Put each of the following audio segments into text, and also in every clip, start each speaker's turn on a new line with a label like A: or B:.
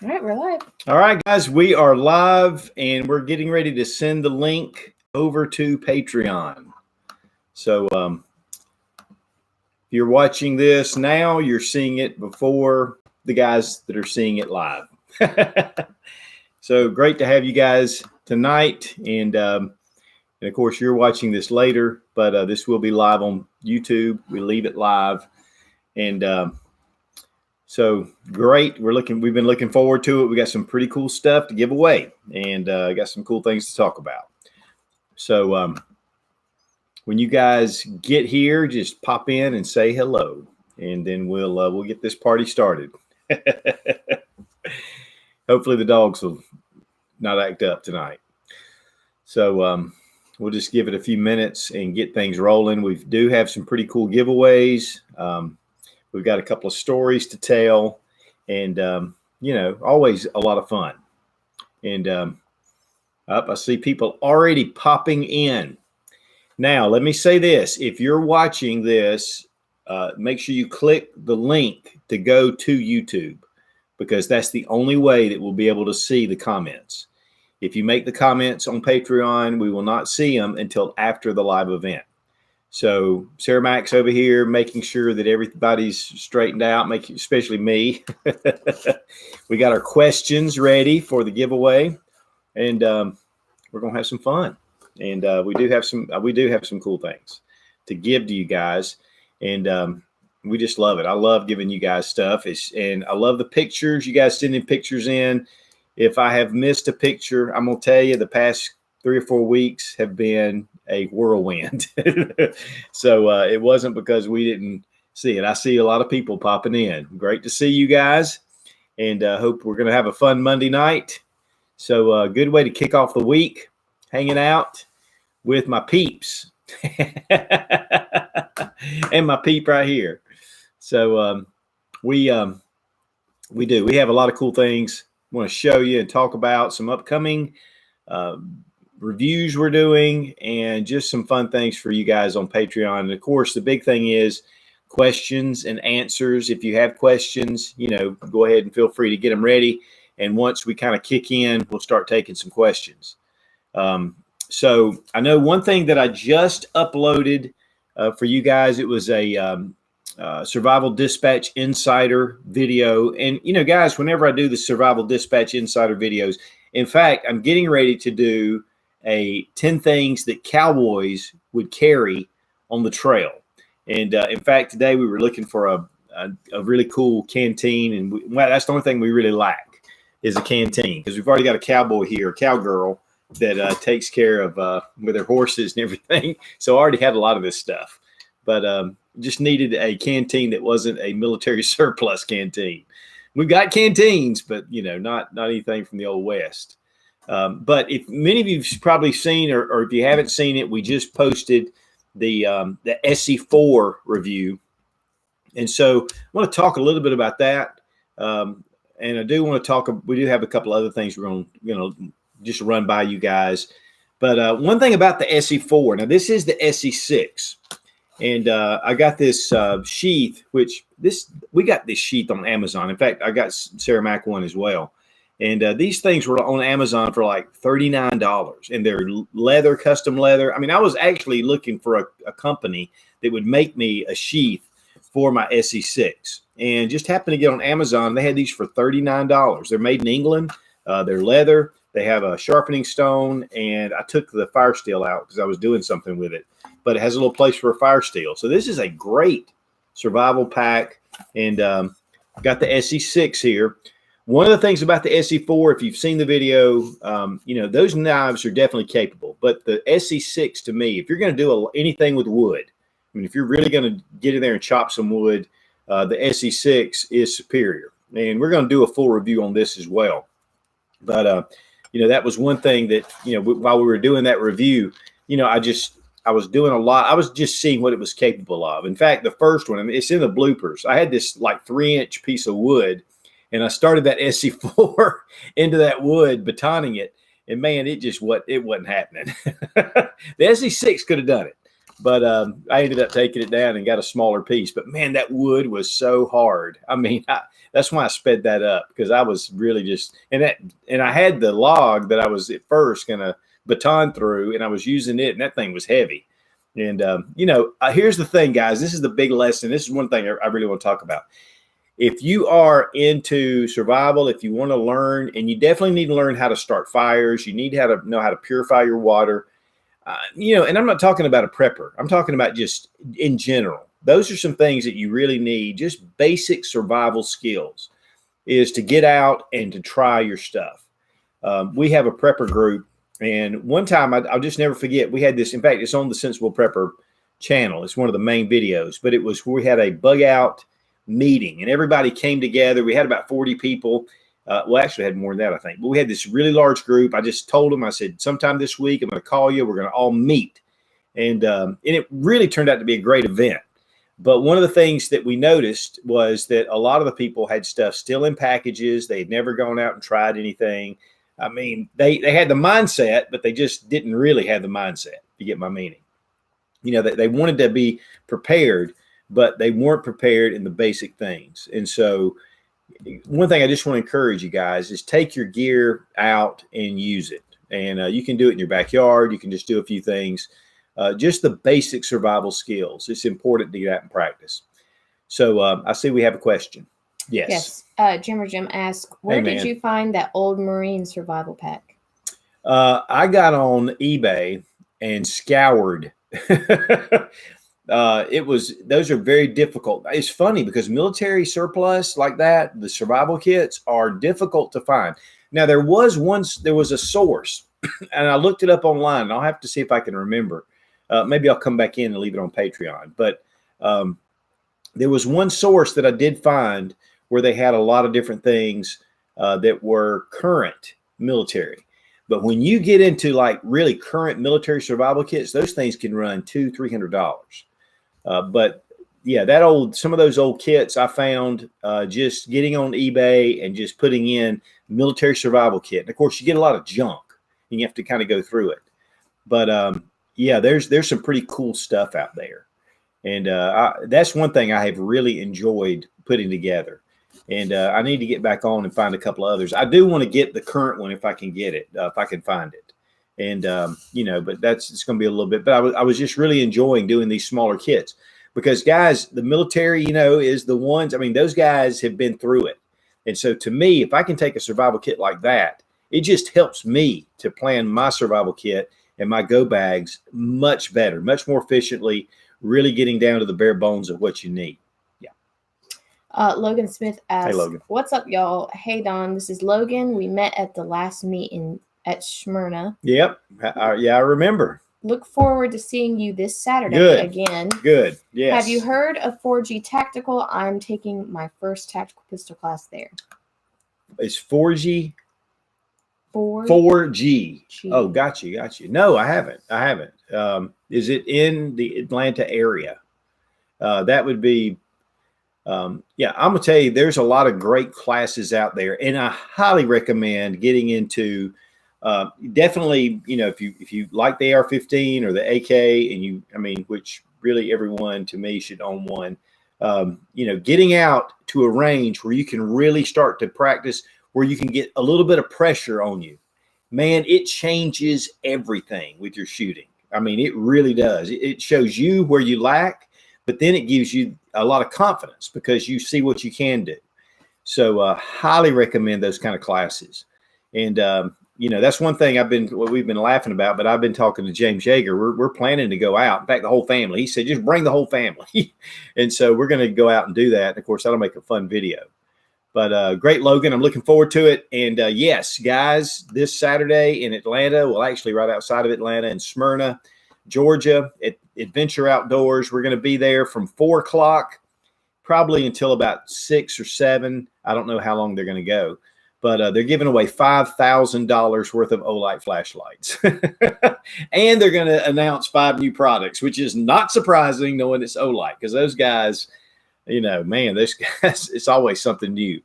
A: All right, we're live.
B: All right, guys, we are live and we're getting ready to send the link over to Patreon. So, if you're watching this now, you're seeing it before the guys that are seeing it live. So great to have you guys tonight. And of course, you're watching this later, but this will be live on YouTube. We leave it live. And so great. We've been looking forward to it. We got some pretty cool stuff to give away and got some cool things to talk about. So when you guys get here, just pop in and say hello, and then we'll get this party started. Hopefully the dogs will not act up tonight. So we'll just give it a few minutes and get things rolling. We do have some pretty cool giveaways. We've got a couple of stories to tell, and always a lot of fun. And I see people already popping in. Now, let me say this: if you're watching this, make sure you click the link to go to YouTube, because that's the only way that we'll be able to see the comments. If you make the comments on Patreon, we will not see them until after the live event. So Sarah Max over here, making sure that everybody's straightened out, especially me. We got our questions ready for the giveaway, and we're gonna have some fun. And we do have some cool things to give to you guys, and we just love it. I love giving you guys stuff, and I love the pictures. You guys sending pictures in. If I have missed a picture, I'm gonna tell you the past 3 or 4 weeks have been a whirlwind. So it wasn't because we didn't see it. I see a lot of people popping in. Great to see you guys, and hope we're going to have a fun Monday night. So good way to kick off the week, hanging out with my peeps and my peep right here. So we have a lot of cool things I want to show you and talk about, some upcoming reviews we're doing, and just some fun things for you guys on Patreon. And of course, the big thing is questions and answers. If you have questions, go ahead and feel free to get them ready. And once we kind of kick in, we'll start taking some questions. So I know one thing that I just uploaded for you guys, it was a Survival Dispatch Insider video. And, guys, whenever I do the Survival Dispatch Insider videos, in fact, I'm getting ready to do a 10 things that cowboys would carry on the trail. And in fact, today we were looking for a really cool canteen, and that's the only thing we really lack is a canteen, because we've already got a cowboy here, a cowgirl that takes care of with their horses and everything. So I already had a lot of this stuff, but just needed a canteen that wasn't a military surplus canteen. We've got canteens, but not anything from the old West. But if many of you've probably seen, or if you haven't seen it, we just posted the SE4 review, and so I want to talk a little bit about that. And I do want to talk. We do have a couple other things we're going to just run by you guys. But one thing about the SE4, now this is the SE6, and I got this sheath, which we got this sheath on Amazon. In fact, I got Sarah Mac one as well. And these things were on Amazon for like $39, and they're leather, custom leather. I mean, I was actually looking for a company that would make me a sheath for my SE6, and just happened to get on Amazon. They had these for $39. They're made in England. They're leather. They have a sharpening stone, and I took the fire steel out because I was doing something with it, but it has a little place for a fire steel. So this is a great survival pack, and got the SE6 here. One of the things about the SE4, if you've seen the video, those knives are definitely capable. But the SE6, to me, if you're going to do anything with wood, I mean, if you're really going to get in there and chop some wood, the SE6 is superior. And we're going to do a full review on this as well. But, that was one thing that, while we were doing that review, I was doing a lot. I was just seeing what it was capable of. In fact, the first one, it's in the bloopers. I had this like 3-inch piece of wood, and I started that SE4 into that wood, batoning it, and man, it wasn't happening. The SE6 could have done it, But I ended up taking it down and got a smaller piece. But man, that wood was so hard. I mean, that's why I sped that up, because I was really just and I had the log that I was at first gonna baton through, and I was using it, and that thing was heavy. And here's the thing, guys. This is the big lesson. This is one thing I really want to talk about. If you are into survival, if you want to learn, and you definitely need to learn how to start fires, you need to know how to purify your water. And I'm not talking about a prepper. I'm talking about just in general. Those are some things that you really need, just basic survival skills, is to get out and to try your stuff. We have a prepper group, and one time I'll just never forget, we had this, in fact, it's on the Sensible Prepper channel. It's one of the main videos, but it was where we had a bug out meeting, and everybody came together. We had about 40 people. Actually had more than that, I think. But we had this really large group. I just told them, I said, sometime this week, I'm going to call you. We're going to all meet. And it really turned out to be a great event. But one of the things that we noticed was that a lot of the people had stuff still in packages. They had never gone out and tried anything. I mean, they had the mindset, but they just didn't really have the mindset. You get my meaning? They wanted to be prepared, but they weren't prepared in the basic things. And so one thing I just want to encourage you guys is take your gear out and use it. And you can do it in your backyard. You can just do a few things, just the basic survival skills. It's important to get out and practice. So I see we have a question. Yes.
A: Jimmer Jim asked, where did you find that old Marine survival pack?
B: I got on eBay and scoured. Those are very difficult. It's funny because military surplus like that, the survival kits, are difficult to find. Now, there was a source, and I looked it up online, and I'll have to see if I can remember. Maybe I'll come back in and leave it on Patreon. But there was one source that I did find where they had a lot of different things that were current military. But when you get into like really current military survival kits, those things can run $200-$300. But yeah, some of those old kits I found just getting on eBay and just putting in military survival kit. And of course, you get a lot of junk, and you have to kind of go through it. But there's some pretty cool stuff out there, and that's one thing I have really enjoyed putting together. And I need to get back on and find a couple of others. I do want to get the current one if I can get it, if I can find it. And, but it's going to be a little bit. But I was just really enjoying doing these smaller kits because, guys, the military, is the ones. I mean, those guys have been through it. And so to me, if I can take a survival kit like that, it just helps me to plan my survival kit and my go bags much better, much more efficiently, really getting down to the bare bones of what you need.
A: Logan Smith asks,
B: hey, Logan.
A: What's up, y'all? Hey, Don, this is Logan. We met at the last meeting at Smyrna.
B: Yep. I remember.
A: Look forward to seeing you this Saturday again.
B: Good. Yes.
A: Have you heard of 4G Tactical? I'm taking my first tactical pistol class there.
B: It's 4G?
A: 4G.
B: G. Oh, got you. No, I haven't. Is it in the Atlanta area? That would be... I'm going to tell you, there's a lot of great classes out there, and I highly recommend getting into definitely, if you like the AR-15 or the AK, and which really everyone to me should own one, getting out to a range where you can really start to practice, where you can get a little bit of pressure on you, man, it changes everything with your shooting. I mean, it really does. It shows you where you lack, but then it gives you a lot of confidence because you see what you can do. So highly recommend those kind of classes. And, that's one thing we've been laughing about, but I've been talking to James Yeager. We're planning to go out. In fact, the whole family, he said, just bring the whole family. And so we're going to go out and do that. And of course, that'll make a fun video. But great, Logan. I'm looking forward to it. And yes, guys, this Saturday in Atlanta, well, actually right outside of Atlanta in Smyrna, Georgia, at Adventure Outdoors. We're going to be there from 4 o'clock, probably until about 6 or 7. I don't know how long they're going to go, but they're giving away $5,000 worth of Olight flashlights. And they're going to announce 5 new products, which is not surprising knowing it's Olight, because those guys, man, those guys, it's always something new.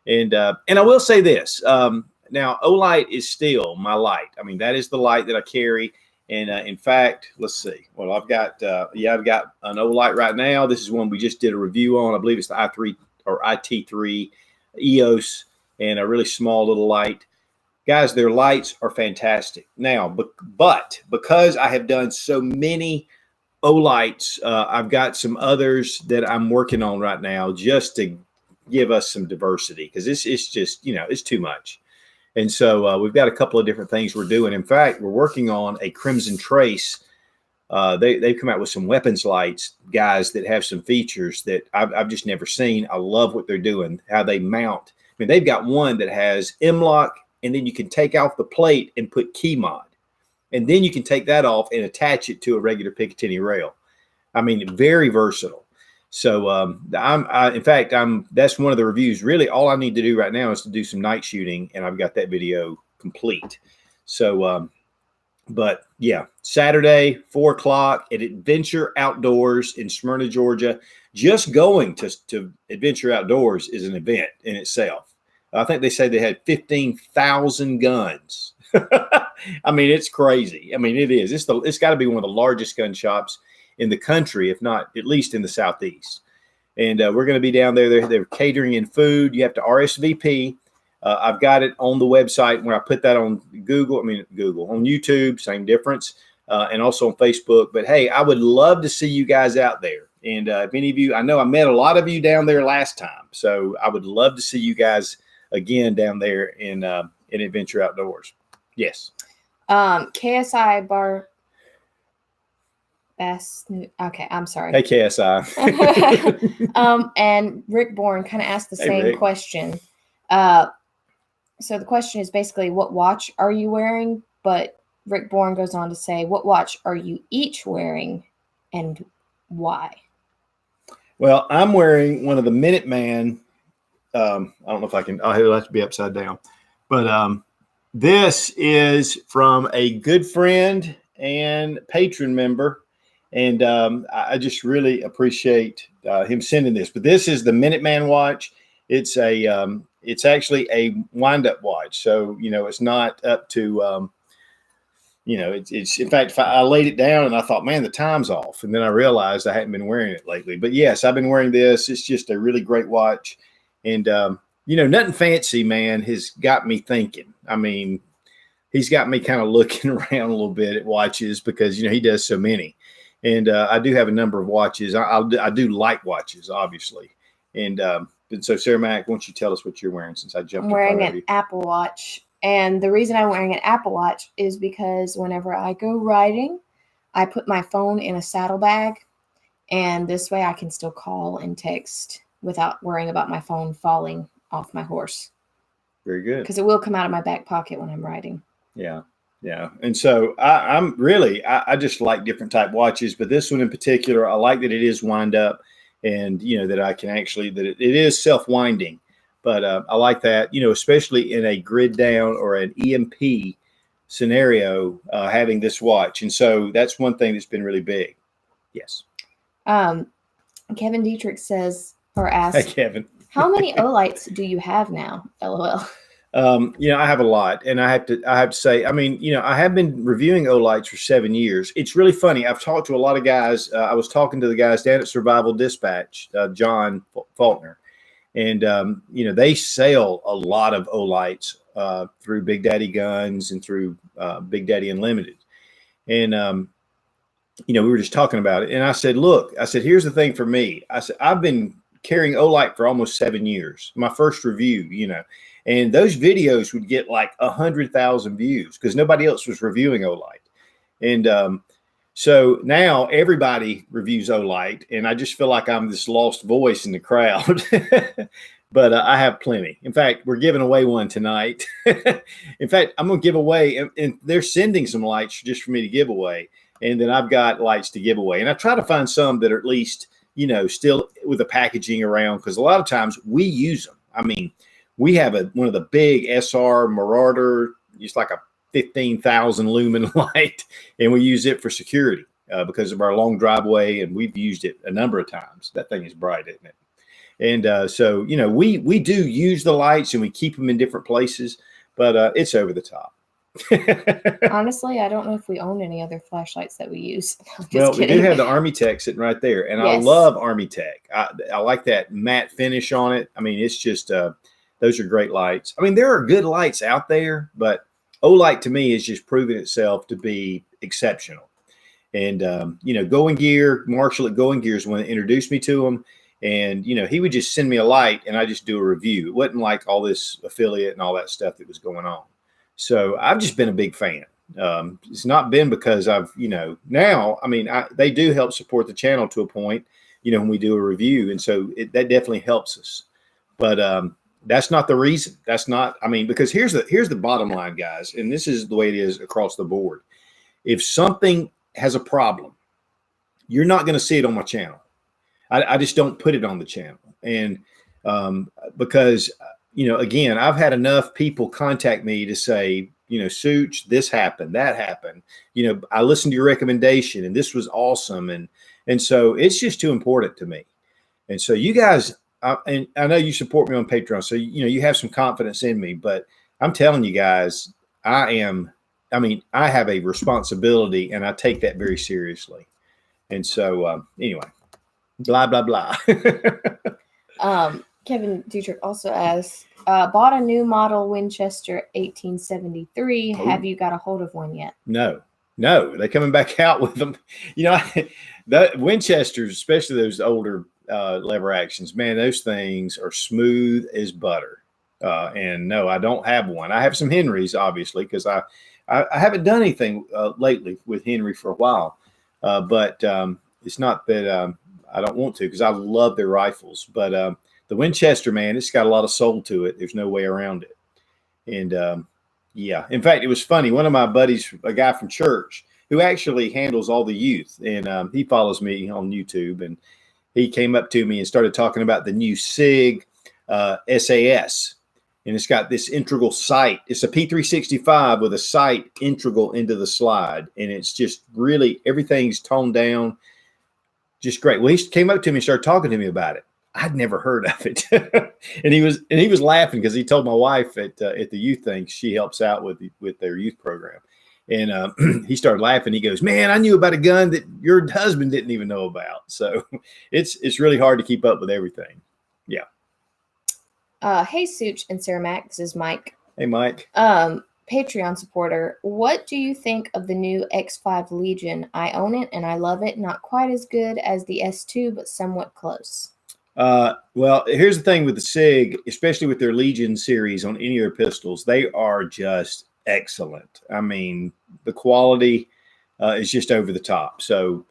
B: And I will say this, now Olight is still my light. I mean, that is the light that I carry. And in fact, let's see. Well, I've got I've got an Olight right now. This is one we just did a review on. I believe it's the i3 or IT3 EOS, and a really small little light. Guys, their lights are fantastic. Now, but because I have done so many Olights, I've got some others that I'm working on right now just to give us some diversity, because it's just, it's too much. And so we've got a couple of different things we're doing. In fact, we're working on a Crimson Trace. They've come out with some weapons lights, guys, that have some features that I've just never seen. I love what they're doing, how they mount. I mean, they've got one that has M-LOK, and then you can take off the plate and put key mod. And then you can take that off and attach it to a regular Picatinny rail. I mean, very versatile. So that's one of the reviews. Really, all I need to do right now is to do some night shooting, and I've got that video complete. So, but yeah, Saturday, 4 o'clock at Adventure Outdoors in Smyrna, Georgia. Just going to Adventure Outdoors is an event in itself. I think they say they had 15,000 guns. I mean, it's crazy. I mean, it is. It's got to be one of the largest gun shops in the country, if not at least in the Southeast. And we're going to be down there. They're catering and food. You have to RSVP. I've got it on the website where I put that on Google, on YouTube, same difference, and also on Facebook. But hey, I would love to see you guys out there. And if any of you, I know I met a lot of you down there last time, so I would love to see you guys again down there in Adventure Outdoors. Yes.
A: KSI Bar. Okay, I'm sorry.
B: Hey, KSI.
A: And Rick Bourne kind of asked the same question. So the question is basically, what watch are you wearing? But Rick Bourne goes on to say, what watch are you each wearing and why?
B: Well, I'm wearing one of the Minuteman. I don't know if I can. It'll have to be upside down. But this is from a good friend and patron member. And I just really appreciate him sending this. But this is the Minuteman watch. It's actually a wind-up watch. So, it's not up to, it's in fact, I laid it down and I thought, man, the time's off. And then I realized I hadn't been wearing it lately. But yes, I've been wearing this. It's just a really great watch. And, nothing fancy, man, has got me thinking. I mean, he's got me kind of looking around a little bit at watches because, he does so many. And I do have a number of watches. I do like watches, obviously. And so, Sarah Mac, why don't you tell us what you're wearing since I jumped in front of you?
A: I'm wearing an Apple Watch. And the reason I'm wearing an Apple Watch is because whenever I go riding, I put my phone in a saddlebag. And this way I can still call and text without worrying about my phone falling off my horse.
B: Very good.
A: Because it will come out of my back pocket when I'm riding.
B: Yeah. Yeah. And so I just like different type watches, but this one in particular, I like that it is wind up and, that I can actually, that it is self-winding, but I like that, especially in a grid down or an EMP scenario, having this watch. And so that's one thing that's been really big. Yes.
A: Kevin Dietrich says, or asks,
B: hey, Kevin,
A: how many Olights do you have now? LOL.
B: I have a lot, and I have to say, I have been reviewing Olights for 7 years. It's really funny. I've talked to a lot of guys. I was talking to the guys down at Survival Dispatch, John Faulkner, and, they sell a lot of Olights through Big Daddy Guns and through Big Daddy Unlimited. And, we were just talking about it, and I said, here's the thing for me. I said, I've been carrying Olight for almost 7 years. My first review, and those videos would get like 100,000 views because nobody else was reviewing Olight. And so now everybody reviews Olight, and I just feel like I'm this lost voice in the crowd. But I have plenty. In fact, we're giving away one tonight. In fact, I'm going to give away, and they're sending some lights just for me to give away. And then I've got lights to give away. And I try to find some that are at least, still with the packaging around, because a lot of times we use them. I mean, we have one of the big SR Marauder, just like a 15,000 lumen light, and we use it for security because of our long driveway, and we've used it a number of times. That thing is bright, isn't it? And so, we do use the lights, and we keep them in different places, but it's over the top.
A: Honestly, I don't know if we own any other flashlights that we use. I'm just
B: Well, we do
A: kidding.
B: have the Army Tech sitting right there, and I
A: Yes.
B: love Army Tech. I like that matte finish on it. I mean, it's just those are great lights. I mean, there are good lights out there, but Olight to me has just proven itself to be exceptional. And Going Gear, Marshall at Going Gear is one that introduced me to him. And he would just send me a light, and I just do a review. It wasn't like all this affiliate and all that stuff that was going on. So I've just been a big fan. It's not been because now, I mean, they do help support the channel to a point, when we do a review. And so that definitely helps us. But that's not the reason. That's not, I mean, because here's the bottom line, guys. And this is the way it is across the board. If something has a problem, you're not going to see it on my channel. I just don't put it on the channel. And because, again, I've had enough people contact me to say, Such, this happened, that happened. I listened to your recommendation and this was awesome. And so it's just too important to me. And so you guys, and I know you support me on Patreon, so, you have some confidence in me, but I'm telling you guys, I have a responsibility and I take that very seriously. And so anyway, blah, blah, blah.
A: Kevin Dietrich also asks, bought a new model Winchester 1873.
B: Oh.
A: Have you got a hold of one yet?
B: No, they're coming back out with them. The Winchesters, especially those older lever actions, man, those things are smooth as butter. And no, I don't have one. I have some Henrys, obviously, because I haven't done anything lately with Henry for a while. But it's not that I don't want to, because I love their rifles. But the Winchester, man, it's got a lot of soul to it. There's no way around it. And yeah, in fact, it was funny. One of my buddies, a guy from church, who actually handles all the youth, and he follows me on YouTube, and he came up to me and started talking about the new SIG SAS. And it's got this integral sight. It's a P365 with a sight integral into the slide. And it's just really, everything's toned down. Just great. Well, he came up to me and started talking to me about it. I'd never heard of it. and he was laughing because he told my wife at the youth thing, she helps out with their youth program. And he started laughing. He goes, "Man, I knew about a gun that your husband didn't even know about." So it's really hard to keep up with everything. Yeah.
A: Hey, Such and Sarah Mac. This is Mike.
B: Hey, Mike.
A: Patreon supporter. What do you think of the new X5 Legion? I own it and I love it. Not quite as good as the S2, but somewhat close.
B: Well, here's the thing with the SIG, especially with their Legion series on any of their pistols, they are just excellent. I mean, the quality is just over the top. So,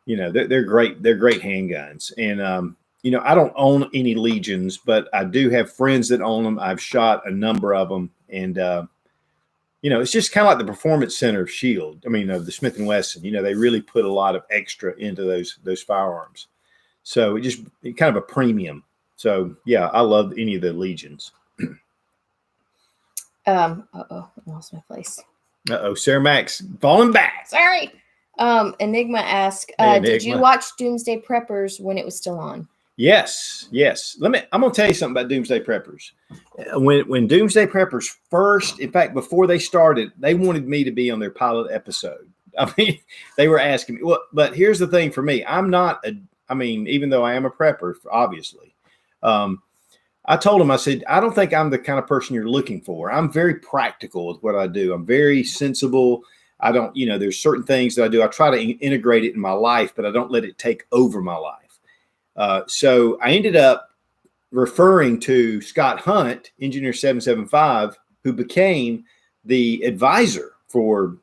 B: they're great. They're great handguns. And, I don't own any Legions, but I do have friends that own them. I've shot a number of them. And, it's just kind of like the Performance Center of Shield. I mean, of the Smith & Wesson, they really put a lot of extra into those firearms. So it kind of a premium. So yeah, I love any of the Legions.
A: I lost my place.
B: Sarah Max falling back.
A: Sorry. Enigma asked, did you watch Doomsday Preppers when it was still on?
B: Yes. I'm gonna tell you something about Doomsday Preppers. When Doomsday Preppers first, in fact, before they started, they wanted me to be on their pilot episode. I mean, they were asking me. Well, but here's the thing for me. Even though I am a prepper, obviously, I told him, I said, I don't think I'm the kind of person you're looking for. I'm very practical with what I do. I'm very sensible. I don't, there's certain things that I do. I try to integrate it in my life, but I don't let it take over my life. So I ended up referring to Scott Hunt, Engineer 775, who became the advisor for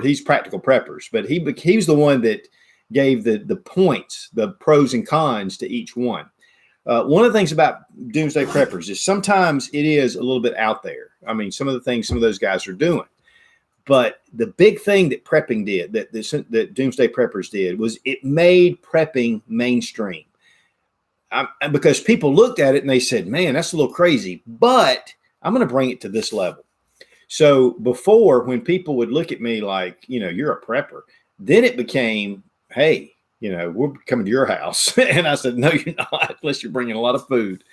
B: he's Practical Preppers, but he was the one that gave the points, the pros and cons to each one. One of the things about Doomsday Preppers is sometimes it is a little bit out there. I mean, some of the things some of those guys are doing. But the big thing that prepping did, that Doomsday Preppers did, was it made prepping mainstream. Because people looked at it and they said, man, that's a little crazy, but I'm going to bring it to this level. So before, when people would look at me like, you're a prepper, then it became, hey, we're coming to your house. And I said, no, you're not, unless you're bringing a lot of food.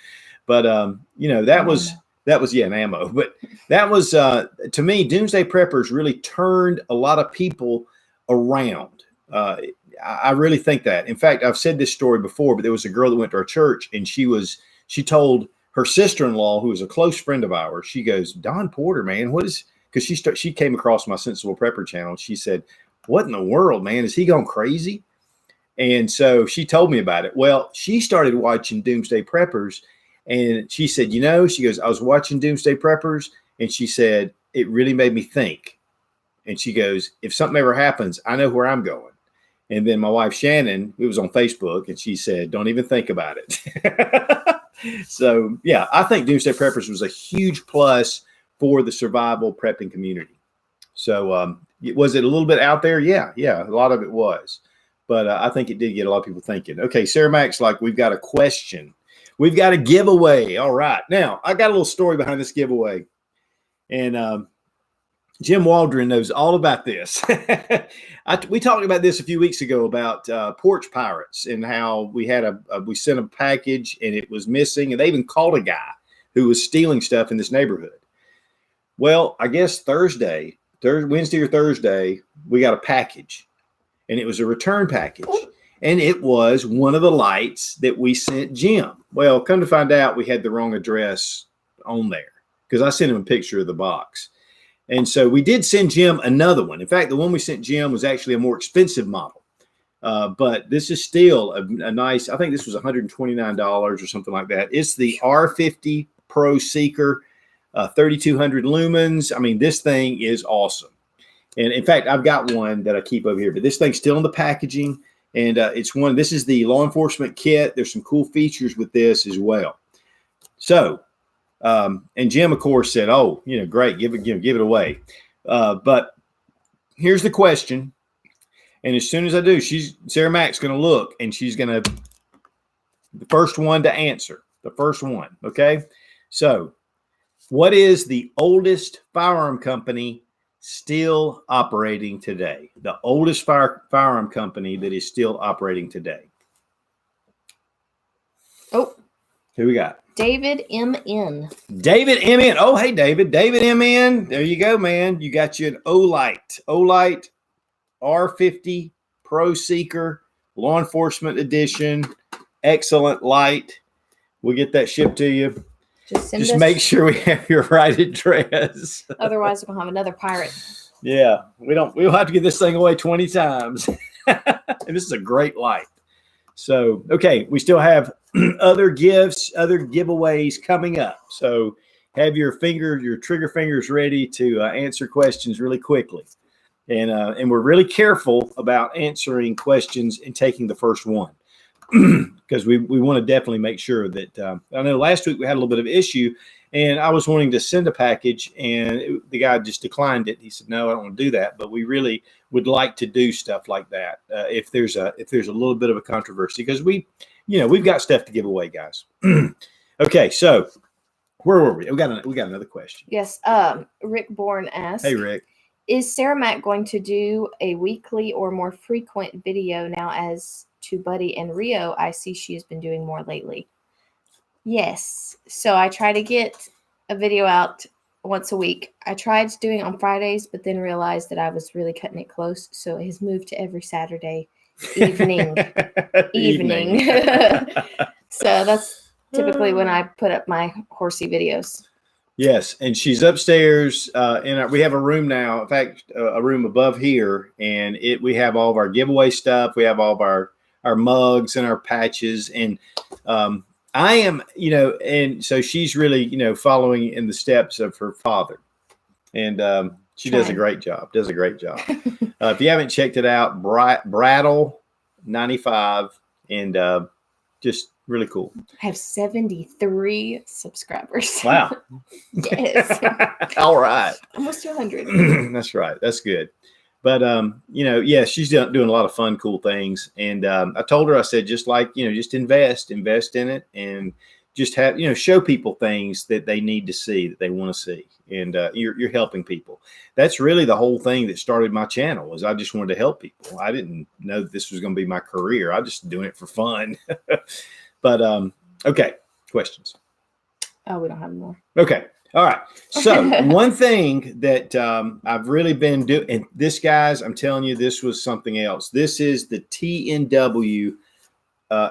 B: But, that That was, yeah, an ammo. But that was, to me, Doomsday Preppers really turned a lot of people around. I really think that. In fact, I've said this story before, but there was a girl that went to our church, and she told her sister-in-law, who was a close friend of ours, she goes, Don Porter, man, what is, because she came across my Sensible Prepper channel. She said, what in the world, man? Is he gone crazy? And so she told me about it. Well, she started watching Doomsday Preppers, and she said, she goes, I was watching Doomsday Preppers, and she said, it really made me think. And she goes, if something ever happens, I know where I'm going. And then my wife, Shannon, it was on Facebook, and she said, don't even think about it. So, yeah, I think Doomsday Preppers was a huge plus for the survival prepping community. So was it a little bit out there? Yeah, a lot of it was. But I think it did get a lot of people thinking. Okay, Sarah Mack's like, we've got a question. We've got a giveaway. All right. Now, I got a little story behind this giveaway. And Jim Waldron knows all about this. We talked about this a few weeks ago about porch pirates and how we sent a package and it was missing. And they even called a guy who was stealing stuff in this neighborhood. Well, I guess Wednesday or Thursday, we got a package. And it was a return package. And it was one of the lights that we sent Jim. Well, come to find out, we had the wrong address on there because I sent him a picture of the box. And so we did send Jim another one. In fact, the one we sent Jim was actually a more expensive model. But this is still a nice, I think this was $129 or something like that. It's the R50 Pro Seeker, 3,200 lumens. I mean, this thing is awesome. And in fact, I've got one that I keep over here, but this thing's still in the packaging. And this is the law enforcement kit. There's some cool features with this as well. So, and Jim, of course, said, oh, great, give it away. But here's the question. And as soon as I do, Sarah Mack's going to look and she's going to, the first one to answer, the first one. Okay. So what is the oldest firearm company still operating today? The oldest firearm company that is still operating today.
A: Oh,
B: who we got?
A: David M.N.
B: David M.N. Oh, hey, David M.N. There you go, man. You got you an Olight R50 Pro Seeker Law Enforcement Edition. Excellent light. We'll get that shipped to you. Just make sure we have your right address.
A: Otherwise, we'll have another pirate.
B: Yeah, we'll have to get this thing away 20 times. And this is a great light. So, okay, we still have other gifts, other giveaways coming up. So have your trigger fingers ready to answer questions really quickly. And we're really careful about answering questions and taking the first one. Because we want to definitely make sure that I know last week we had a little bit of issue and I was wanting to send a package and the guy just declined it. He said, no, I don't want to do that. But we really would like to do stuff like that if there's a little bit of a controversy because we've got stuff to give away, guys. Okay, so where were we? We got another question.
A: Yes. Rick Bourne asked,
B: hey, Rick.
A: Is Sarah Mack going to do a weekly or more frequent video now as to Buddy and Rio? I see she has been doing more lately. Yes. So I try to get a video out once a week. I tried doing it on Fridays, but then realized that I was really cutting it close. So it has moved to every Saturday evening. So that's typically when I put up my horsey videos.
B: Yes, and she's upstairs we have a room now. In fact, a room above here, and we have all of our giveaway stuff. We have all of our mugs and our patches, and I am, and so she's really, following in the steps of her father, and she does a great job. If you haven't checked it out, Brattle 95, and just really cool.
A: I have 73 subscribers.
B: Wow.
A: Yes.
B: All right.
A: Almost 200.
B: That's right. That's good. But, yeah, she's doing a lot of fun, cool things. And I told her, I said, just invest in it and just have, show people things that they need to see, that they want to see. And you're helping people. That's really the whole thing that started my channel was I just wanted to help people. I didn't know that this was going to be my career. I just doing it for fun. But, okay, questions.
A: Oh, we don't have more.
B: Okay. All right. So one thing that I've really been doing, and this, guys, I'm telling you, this was something else. This is the TNW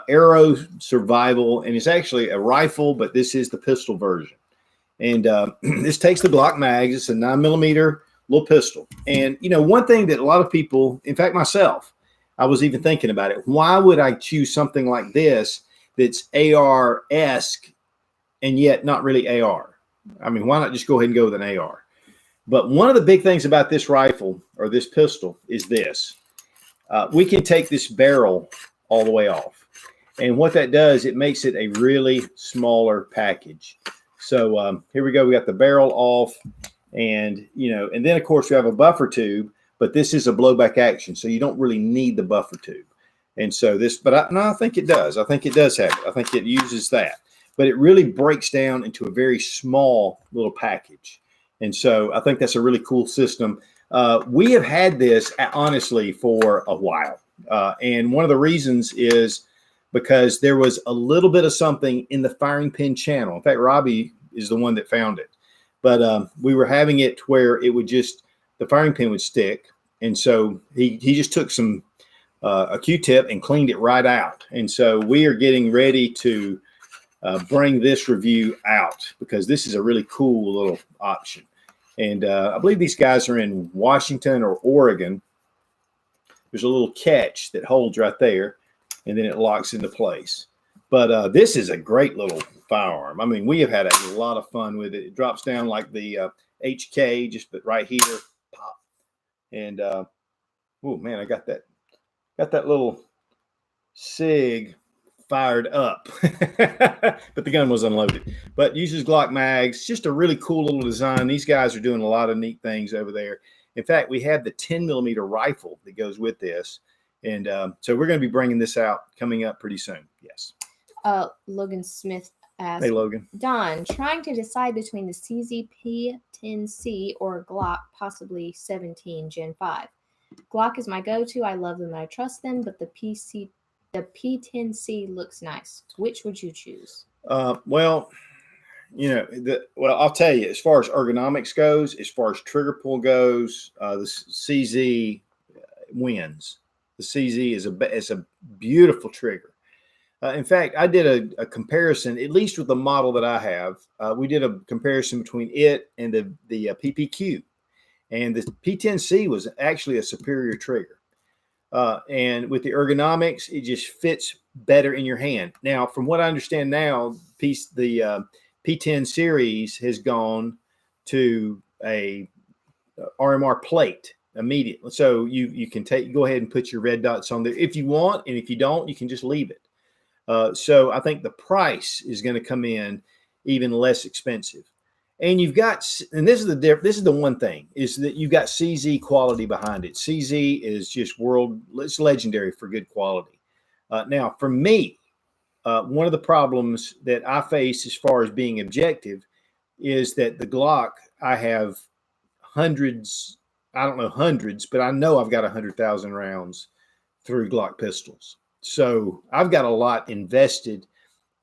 B: Aero Survival, and it's actually a rifle, but this is the pistol version. And this takes the Glock mags. It's a 9mm little pistol. And, you know, one thing that a lot of people, in fact, myself, I was even thinking about it. Why would I choose something like this that's AR-esque and yet not really AR? I mean, why not just go ahead and go with an AR? But one of the big things about this rifle or this pistol is this. We can take this barrel all the way off. And what that does, it makes it a really smaller package. So here we go. We got the barrel off, and, you know, and then of course we have a buffer tube, but this is a blowback action. So you don't really need the buffer tube. And so this, but I think it does. I think it does have it. I think it uses that, but it really breaks down into a very small little package. And so I think that's a really cool system. We have had this honestly for a while. And one of the reasons is because there was a little bit of something in the firing pin channel. In fact, Robbie is the one that found it. But we were having it where it would just, the firing pin would stick. And so he just took some, a Q-tip and cleaned it right out. And so we are getting ready to bring this review out because this is a really cool little option. And I believe these guys are in Washington or Oregon. There's a little catch that holds right there, and then it locks into place. But this is a great little firearm. I mean, we have had a lot of fun with it. It drops down like the HK, just but right here, pop. And oh man, I got that little SIG fired up, but the gun was unloaded. But uses Glock mags. Just a really cool little design. These guys are doing a lot of neat things over there. In fact, we have the 10mm rifle that goes with this. And so we're going to be bringing this out coming up pretty soon. Yes.
A: Logan Smith asked,
B: Hey, Logan.
A: Don, trying to decide between the CZ P10C or Glock, possibly 17 Gen 5. Glock is my go-to. I love them and I trust them, but the P10C looks nice. Which would you choose?
B: Well, you know, I'll tell you, as far as ergonomics goes, as far as trigger pull goes, the CZ wins. The CZ is a beautiful trigger. In fact, I did a comparison, at least with the model that I have. We did a comparison between it and the PPQ, and the P10C was actually a superior trigger. And with the ergonomics, it just fits better in your hand. Now, from what I understand now, the P10 series has gone to a RMR plate immediately. So you can go ahead and put your red dots on there if you want, and if you don't, you can just leave it. So I think the price is going to come in even less expensive. And you've got, and this is the one thing, is that you've got CZ quality behind it. CZ is just it's legendary for good quality. Now, for me, one of the problems that I face as far as being objective is that the Glock, I have hundreds, I don't know hundreds, but I know I've got 100,000 rounds through Glock pistols. So I've got a lot invested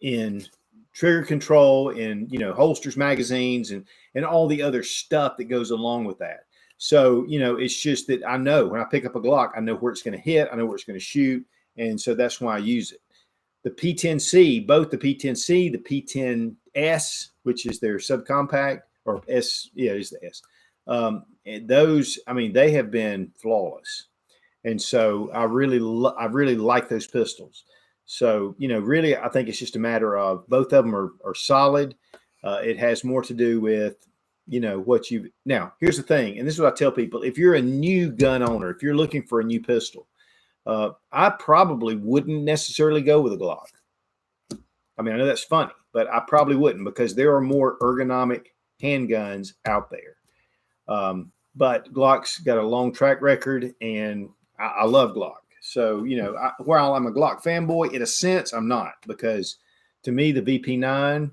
B: in trigger control and, you know, holsters, magazines, and all the other stuff that goes along with that. So, you know, it's just that I know when I pick up a Glock, I know where it's going to hit, I know where it's going to shoot, and so that's why I use it. The P10C, both the P10C, the P10S, which is their subcompact, or S, yeah, it's the S. And those, I mean, they have been flawless. And so I really like those pistols. So, you know, really, I think it's just a matter of both of them are solid. It has more to do with, you know, now, here's the thing, and this is what I tell people. If you're a new gun owner, if you're looking for a new pistol, I probably wouldn't necessarily go with a Glock. I mean, I know that's funny, but I probably wouldn't, because there are more ergonomic handguns out there. But Glock's got a long track record, and I love Glock. So, you know, while I'm a Glock fanboy, in a sense, I'm not, because to me, the VP9,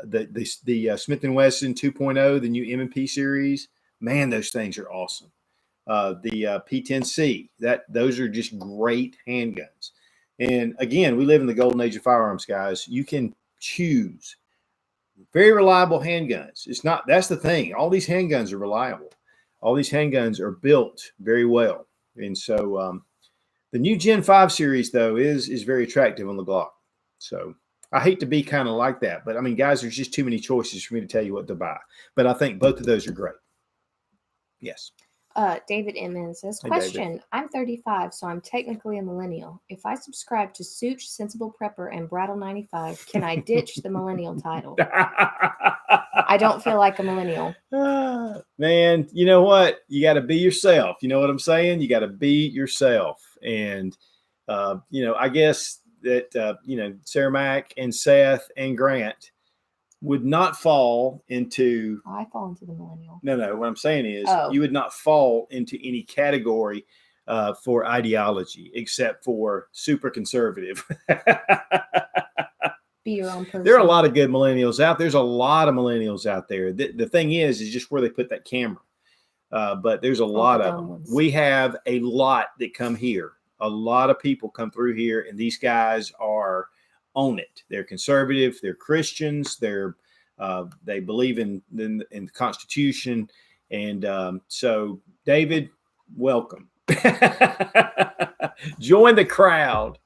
B: the Smith & Wesson 2.0, the new M&P series, man, those things are awesome. The P10C, those are just great handguns. And again, we live in the golden age of firearms, guys. You can choose very reliable handguns. It's not, that's the thing. All these handguns are reliable. All these handguns are built very well. And so the new Gen 5 series, though, is very attractive on the Glock. So I hate to be kind of like that, but I mean, guys, there's just too many choices for me to tell you what to buy. But I think both of those are great. Yes.
A: David M. says,
B: Hey,
A: question,
B: David.
A: I'm 35, so I'm technically a millennial. If I subscribe to Such, Sensible Prepper, and Brattle 95, can I ditch the millennial title? I don't feel like a millennial.
B: Man, you know what? You got to be yourself. You know what I'm saying? You got to be yourself. And, I guess that, Sarah Mack and Seth and Grant would not fall into.
A: I fall into the millennial.
B: No. What I'm saying is you would not fall into any category for ideology except for super conservative.
A: Be your own person.
B: There are a lot of good millennials out. There's a lot of millennials out there. The thing is just where they put that camera. But there's a lot of them. We have a lot that come here. A lot of people come through here, and these guys are on it. They're conservative. They're Christians. They believe in the Constitution. And so, David, welcome. Join the crowd.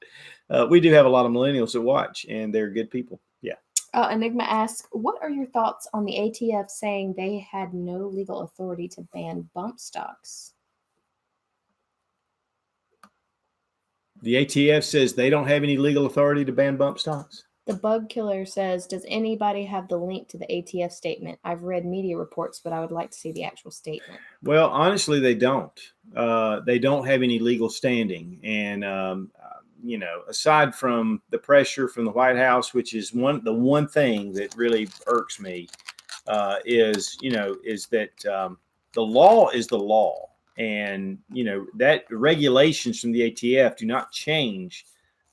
B: We do have a lot of millennials that watch, and they're good people. Yeah.
A: Enigma asks, what are your thoughts on the ATF saying they had no legal authority to ban bump stocks?
B: The ATF says they don't have any legal authority to ban bump stocks.
A: The Bug Killer says, does anybody have the link to the ATF statement? I've read media reports, but I would like to see the actual statement.
B: Well, honestly, they don't. They don't have any legal standing. And, aside from the pressure from the White House, which is the one thing that really irks me, is that the law is the law. And, that regulations from the ATF do not change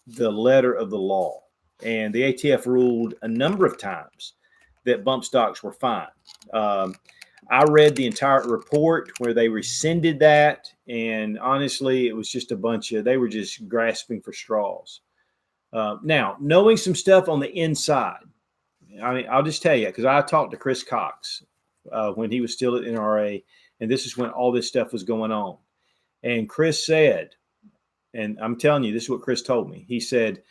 B: the letter of the law. And the ATF ruled a number of times that bump stocks were fine. I read the entire report where they rescinded that. And honestly, it was just they were just grasping for straws. Now, knowing some stuff on the inside, I mean, I'll just tell you, because I talked to Chris Cox when he was still at NRA, and this is when all this stuff was going on. And Chris said, and I'm telling you, this is what Chris told me. He said,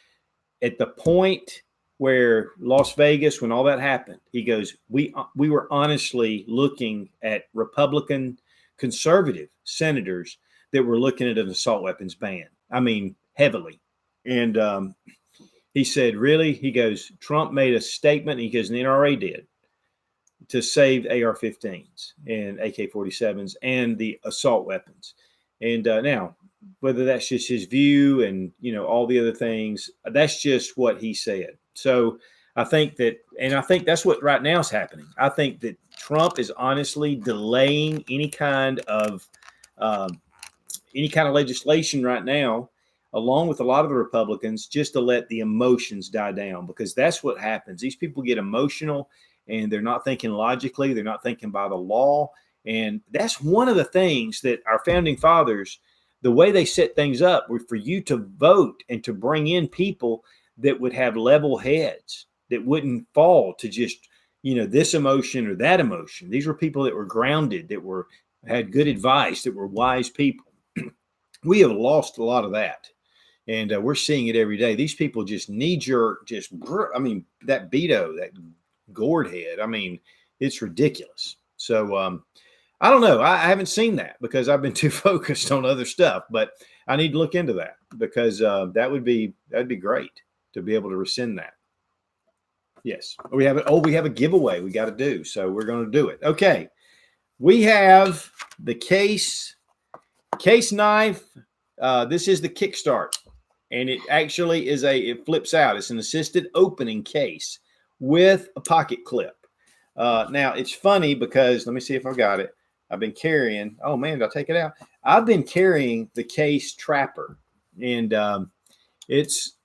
B: at the point where Las Vegas, when all that happened, he goes, we were honestly looking at Republican conservative senators that were looking at an assault weapons ban. I mean, heavily. And he said, really? He goes, Trump made a statement, he goes, and the NRA did, to save AR-15s and AK-47s and the assault weapons. And now, whether that's just his view and, all the other things, that's just what he said. So I think that's what right now is happening. I think that Trump is honestly delaying any kind of legislation right now, along with a lot of the Republicans, just to let the emotions die down, because that's what happens. These people get emotional and they're not thinking logically. They're not thinking by the law. And that's one of the things that our founding fathers, the way they set things up, were for you to vote and to bring in people that would have level heads, that wouldn't fall to just, this emotion or that emotion. These were people that were grounded, that had good advice, that were wise people. We have lost a lot of that. And we're seeing it every day. These people just knee-jerk, that Beto, that gourd head, it's ridiculous. So I don't know. I haven't seen that because I've been too focused on other stuff, but I need to look into that because that'd be great to be able to rescind that. Yes. We have a giveaway we got to do. So we're going to do it. Okay. We have the case knife. This is the Kickstart, and it actually it flips out. It's an assisted opening case with a pocket clip. Now it's funny because let me see if I've got it. I've been carrying. Oh man, did I take it out? I've been carrying the Case Trapper, and I'm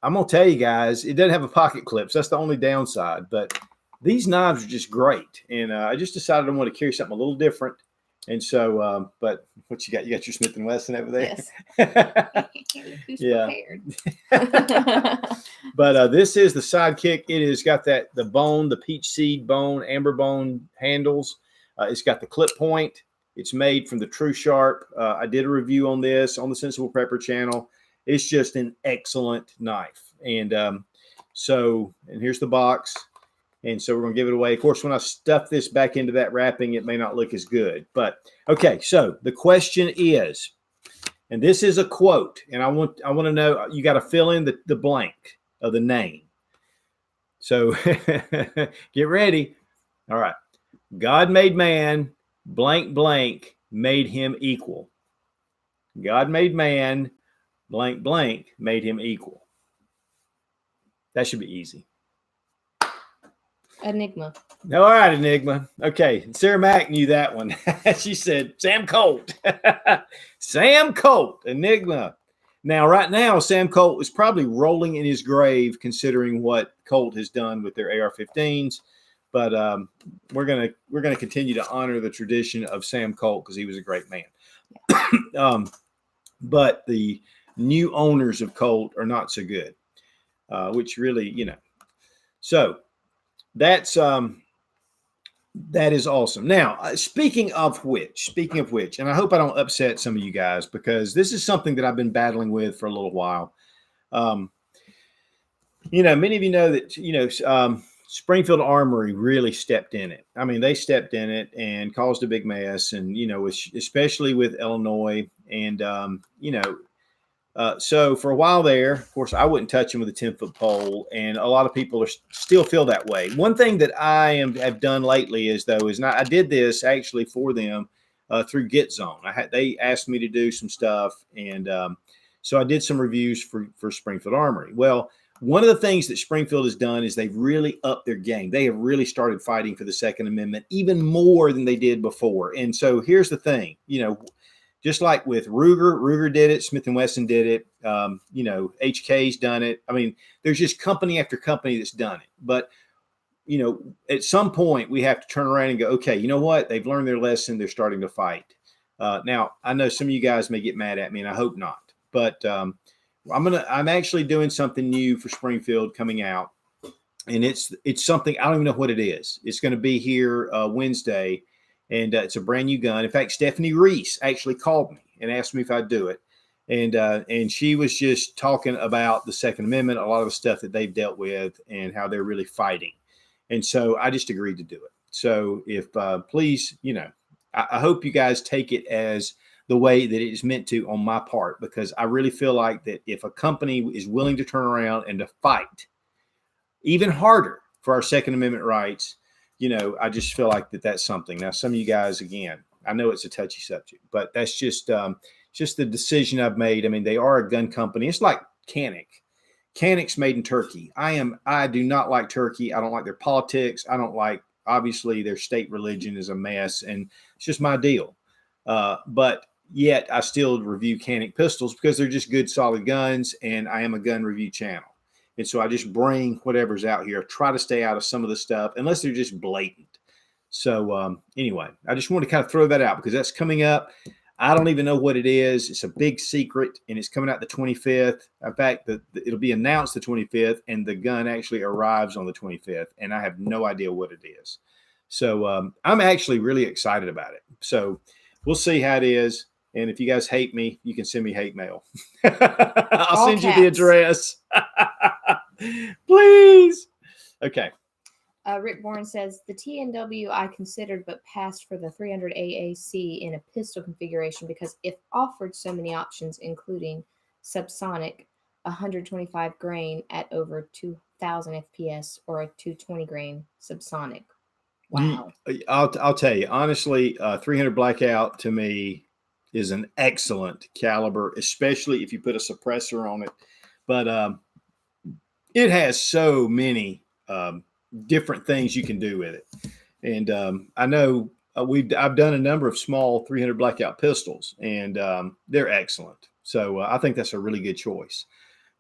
B: gonna tell you guys, it doesn't have a pocket clip, so that's the only downside. But these knives are just great, and I just decided I want to carry something a little different, And so, but what you got? You got your Smith and Wesson over there.
A: Yes. Who's
B: Yeah.
A: prepared?
B: But this is the Sidekick. It has got the bone, the peach seed bone, amber bone handles. It's got the clip point. It's made from the True Sharp. I did a review on this on the Sensible Prepper channel. It's just an excellent knife. And and here's the box. And so we're going to give it away. Of course, when I stuff this back into that wrapping, it may not look as good. But okay, so the question is, and this is a quote, and I want to know, you got to fill in the blank of the name. So get ready. All right. God made man, blank, blank, made him equal. God made man, blank, blank, made him equal. That should be easy.
A: Enigma.
B: All right, Enigma. Okay, Sarah Mack knew that one. She said, Sam Colt. Sam Colt, Enigma. Now, right now, Sam Colt is probably rolling in his grave considering what Colt has done with their AR-15s. But we're gonna continue to honor the tradition of Sam Colt because he was a great man. But the new owners of Colt are not so good, which really, So that is awesome. Now, speaking of which, and I hope I don't upset some of you guys because this is something that I've been battling with for a little while. Many of you know that, Springfield Armory really stepped in it. I mean, they stepped in it and caused a big mess, and especially with Illinois, and so for a while there, of course, I wouldn't touch them with a 10-foot pole, and a lot of people still feel that way. One thing that I have done lately I did this actually for them through GetZone. They asked me to do some stuff, and so I did some reviews for Springfield Armory. Well, one of the things that Springfield has done is they've really upped their game. They have really started fighting for the Second Amendment even more than they did before. And so here's the thing, just like with Ruger did it, Smith & Wesson did it, HK's done it. I mean, there's just company after company that's done it. But, at some point we have to turn around and go, okay, you know what? They've learned their lesson. They're starting to fight. Now, I know some of you guys may get mad at me, and I hope not. But I'm actually doing something new for Springfield coming out. And it's something, I don't even know what it is. It's going to be here Wednesday. And it's a brand new gun. In fact, Stephanie Reese actually called me and asked me if I'd do it. And she was just talking about the Second Amendment, a lot of the stuff that they've dealt with and how they're really fighting. And so I just agreed to do it. So if please, I hope you guys take it as the way that it is meant to on my part, because I really feel like that if a company is willing to turn around and to fight even harder for our Second Amendment rights, I just feel like that's something. Now, some of you guys, again, I know it's a touchy subject, but that's just the decision I've made. I mean, they are a gun company. It's like Canik. Canik's made in Turkey. I do not like Turkey. I don't like their politics. I don't like, obviously, their state religion is a mess, and it's just my deal. But yet I still review Canik pistols because they're just good, solid guns, and I am a gun review channel. And so I just bring whatever's out here, try to stay out of some of the stuff, unless they're just blatant. So anyway, I just want to kind of throw that out because that's coming up. I don't even know what it is. It's a big secret, and it's coming out the 25th. In fact, it'll be announced the 25th, and the gun actually arrives on the 25th, and I have no idea what it is. So I'm actually really excited about it. So we'll see how it is. And if you guys hate me, you can send me hate mail. I'll send you the address. Please. Okay.
A: Rick Bourne says, the TNW I considered but passed for the 300 AAC in a pistol configuration because if offered so many options, including subsonic, 125 grain at over 2,000 FPS, or a 220 grain subsonic. Wow.
B: I'll tell you, honestly, 300 Blackout to me is an excellent caliber, especially if you put a suppressor on it. But it has so many different things you can do with it. And I know I've done a number of small 300 Blackout pistols, and they're excellent. So I think that's a really good choice.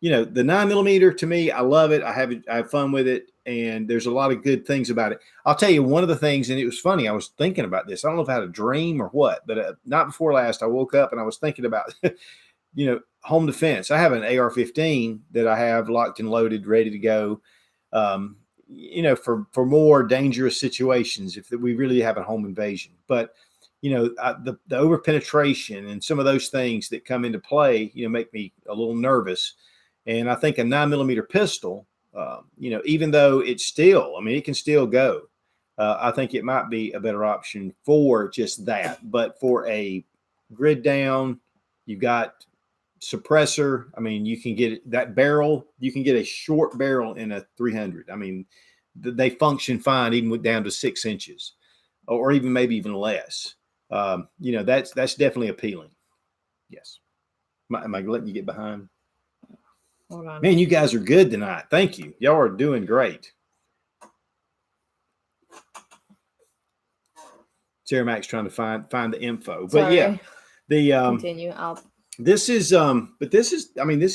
B: the 9mm to me, I love it. I have fun with it, and there's a lot of good things about it. I'll tell you one of the things, and it was funny. I was thinking about this. I don't know if I had a dream or what, but not before last. I woke up and I was thinking about, home defense. I have an AR-15 that I have locked and loaded, ready to go. For more dangerous situations if we really have a home invasion. But the over penetration and some of those things that come into play, make me a little nervous. And I think a 9mm pistol, even though it's still, it can still go. I think it might be a better option for just that. But for a grid down, you've got suppressor. You can get that barrel. You can get a short barrel in a 300. They function fine even down to 6 inches, or even maybe even less. That's definitely appealing. Yes. Am I letting you get behind?
A: Hold on.
B: Man, you guys are good tonight. Thank you. Y'all are doing great. Sarah Mac's trying to find the info, but
A: Sorry.
B: yeah, the
A: Continue.
B: This has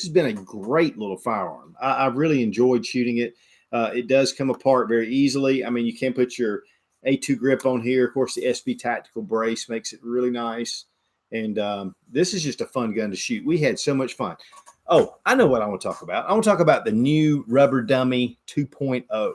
B: been a great little firearm. I've really enjoyed shooting it. It does come apart very easily. You can put your A2 grip on here. Of course, the SB Tactical brace makes it really nice. And this is just a fun gun to shoot. We had so much fun. Oh, I know what I want to talk about. I want to talk about the new Rubber Dummy 2.0.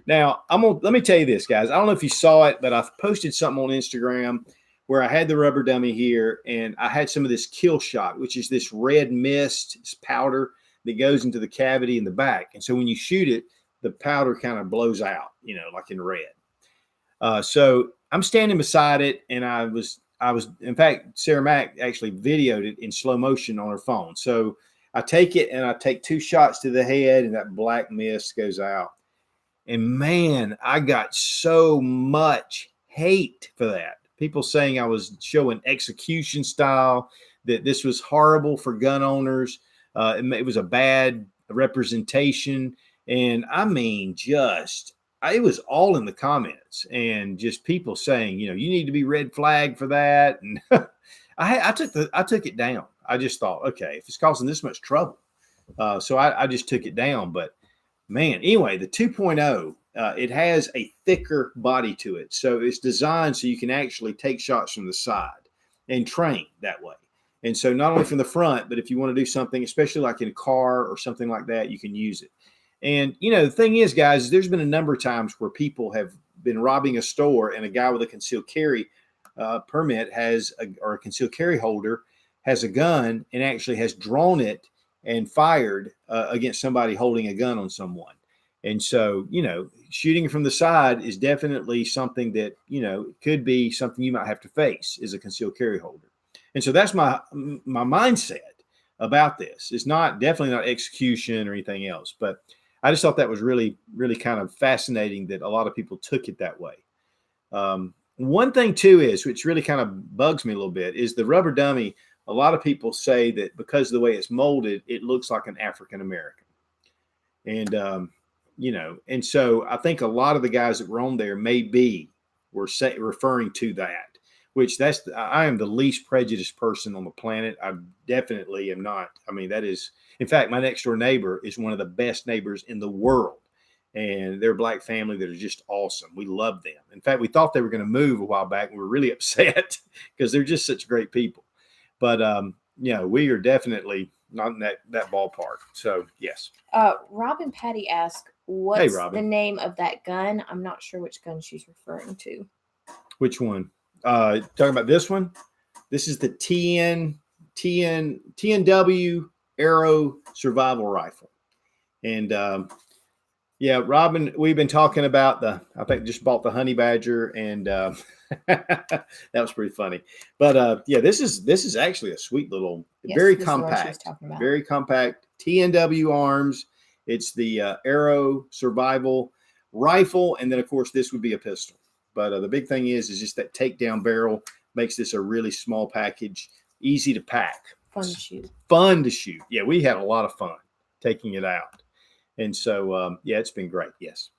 B: Now, let me tell you this, guys. I don't know if you saw it, but I've posted something on Instagram where I had the rubber dummy here, and I had some of this kill shot, which is this red mist, this powder that goes into the cavity in the back. And so when you shoot it, the powder kind of blows out, like in red. So I'm standing beside it, and I was, in fact, Sarah Mac actually videoed it in slow motion on her phone. So I take it and I take 2 shots to the head, and that black mist goes out. And man, I got so much hate for that. People saying I was showing execution style, that this was horrible for gun owners. It was a bad representation. And it was all in the comments, and just people saying, you need to be red flagged for that. And I took it down. I just thought, okay, if it's causing this much trouble. So I just took it down. But man, anyway, the 2.0, it has a thicker body to it. So it's designed so you can actually take shots from the side and train that way. And so not only from the front, but if you want to do something, especially like in a car or something like that, you can use it. And, the thing is, guys, there's been a number of times where people have been robbing a store, and a guy with a concealed carry permit or a concealed carry holder has a gun and actually has drawn it and fired against somebody holding a gun on someone. And so, shooting from the side is definitely something that, could be something you might have to face as a concealed carry holder. And so that's my mindset about this. It's definitely not execution or anything else, but I just thought that was really, really kind of fascinating that a lot of people took it that way. One thing too is, which really kind of bugs me a little bit, is the rubber dummy. A lot of people say that because of the way it's molded, it looks like an African American. And, and so I think a lot of the guys that were on there were referring to that, which I am the least prejudiced person on the planet. I definitely am not. That is, in fact, my next door neighbor is one of the best neighbors in the world. And they're a black family that are just awesome. We love them. In fact, we thought they were going to move a while back. We were really upset because they're just such great people. But, we are definitely not in that ballpark. So, yes.
A: Robin Patty asked, what's the name of that gun? I'm not sure which gun she's referring to.
B: Which one? Talking about this one? This is the TNW Arrow Survival Rifle. And, Robin, we've been talking about I think just bought the Honey Badger, and that was pretty funny. But this is actually a sweet little, very compact, TNW arms. It's the Arrow Survival Rifle, and then of course this would be a pistol. But the big thing is just that takedown barrel makes this a really small package, easy to pack, fun to shoot. Yeah, we had a lot of fun taking it out. And so, it's been great. Yes.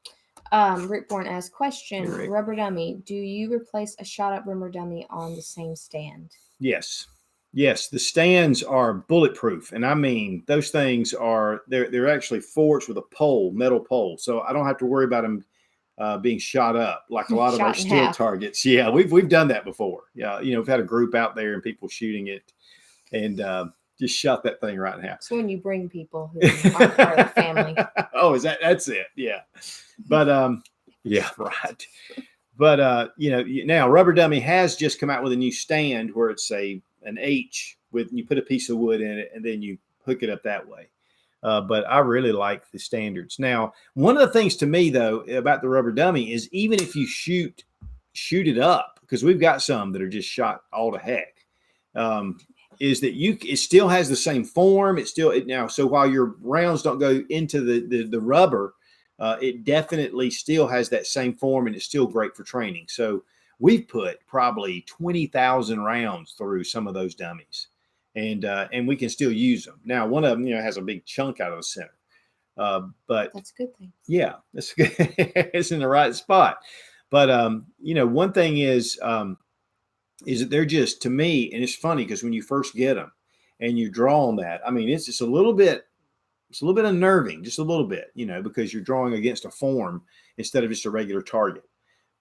A: Rick Bourne asked, question, hey, rubber dummy, do you replace a shot up rubber dummy on the same stand?
B: Yes. Yes, the stands are bulletproof, and I mean those things are they're actually forged with a pole, metal pole, so I don't have to worry about them being shot up like a lot of our
A: Shot in
B: steel
A: half.
B: targets. Yeah, we've done that before. Yeah, we've had a group out there and people shooting it, and just shot that thing right in half.
A: So when you bring people who aren't part of the family.
B: Oh, that's it? Yeah, but yeah, right. But now Rubber Dummy has just come out with a new stand where it's an H with you put a piece of wood in it and then you hook it up that way. But I really like the standards. Now, one of the things to me though about the Rubber Dummy is even if you shoot it up, because we've got some that are just shot all to heck, is that it still has the same form. Now, so while your rounds don't go into the rubber, it definitely still has that same form, and it's still great for training. So we've put probably 20,000 rounds through some of those dummies, and we can still use them. Now, one of them, has a big chunk out of the center, but
A: That's a good thing.
B: yeah, it's good. It's in the right spot. But one thing is that they're just, to me, and it's funny because when you first get them and you draw on that, I mean, it's just a little bit unnerving, just a little bit, because you're drawing against a form instead of just a regular target.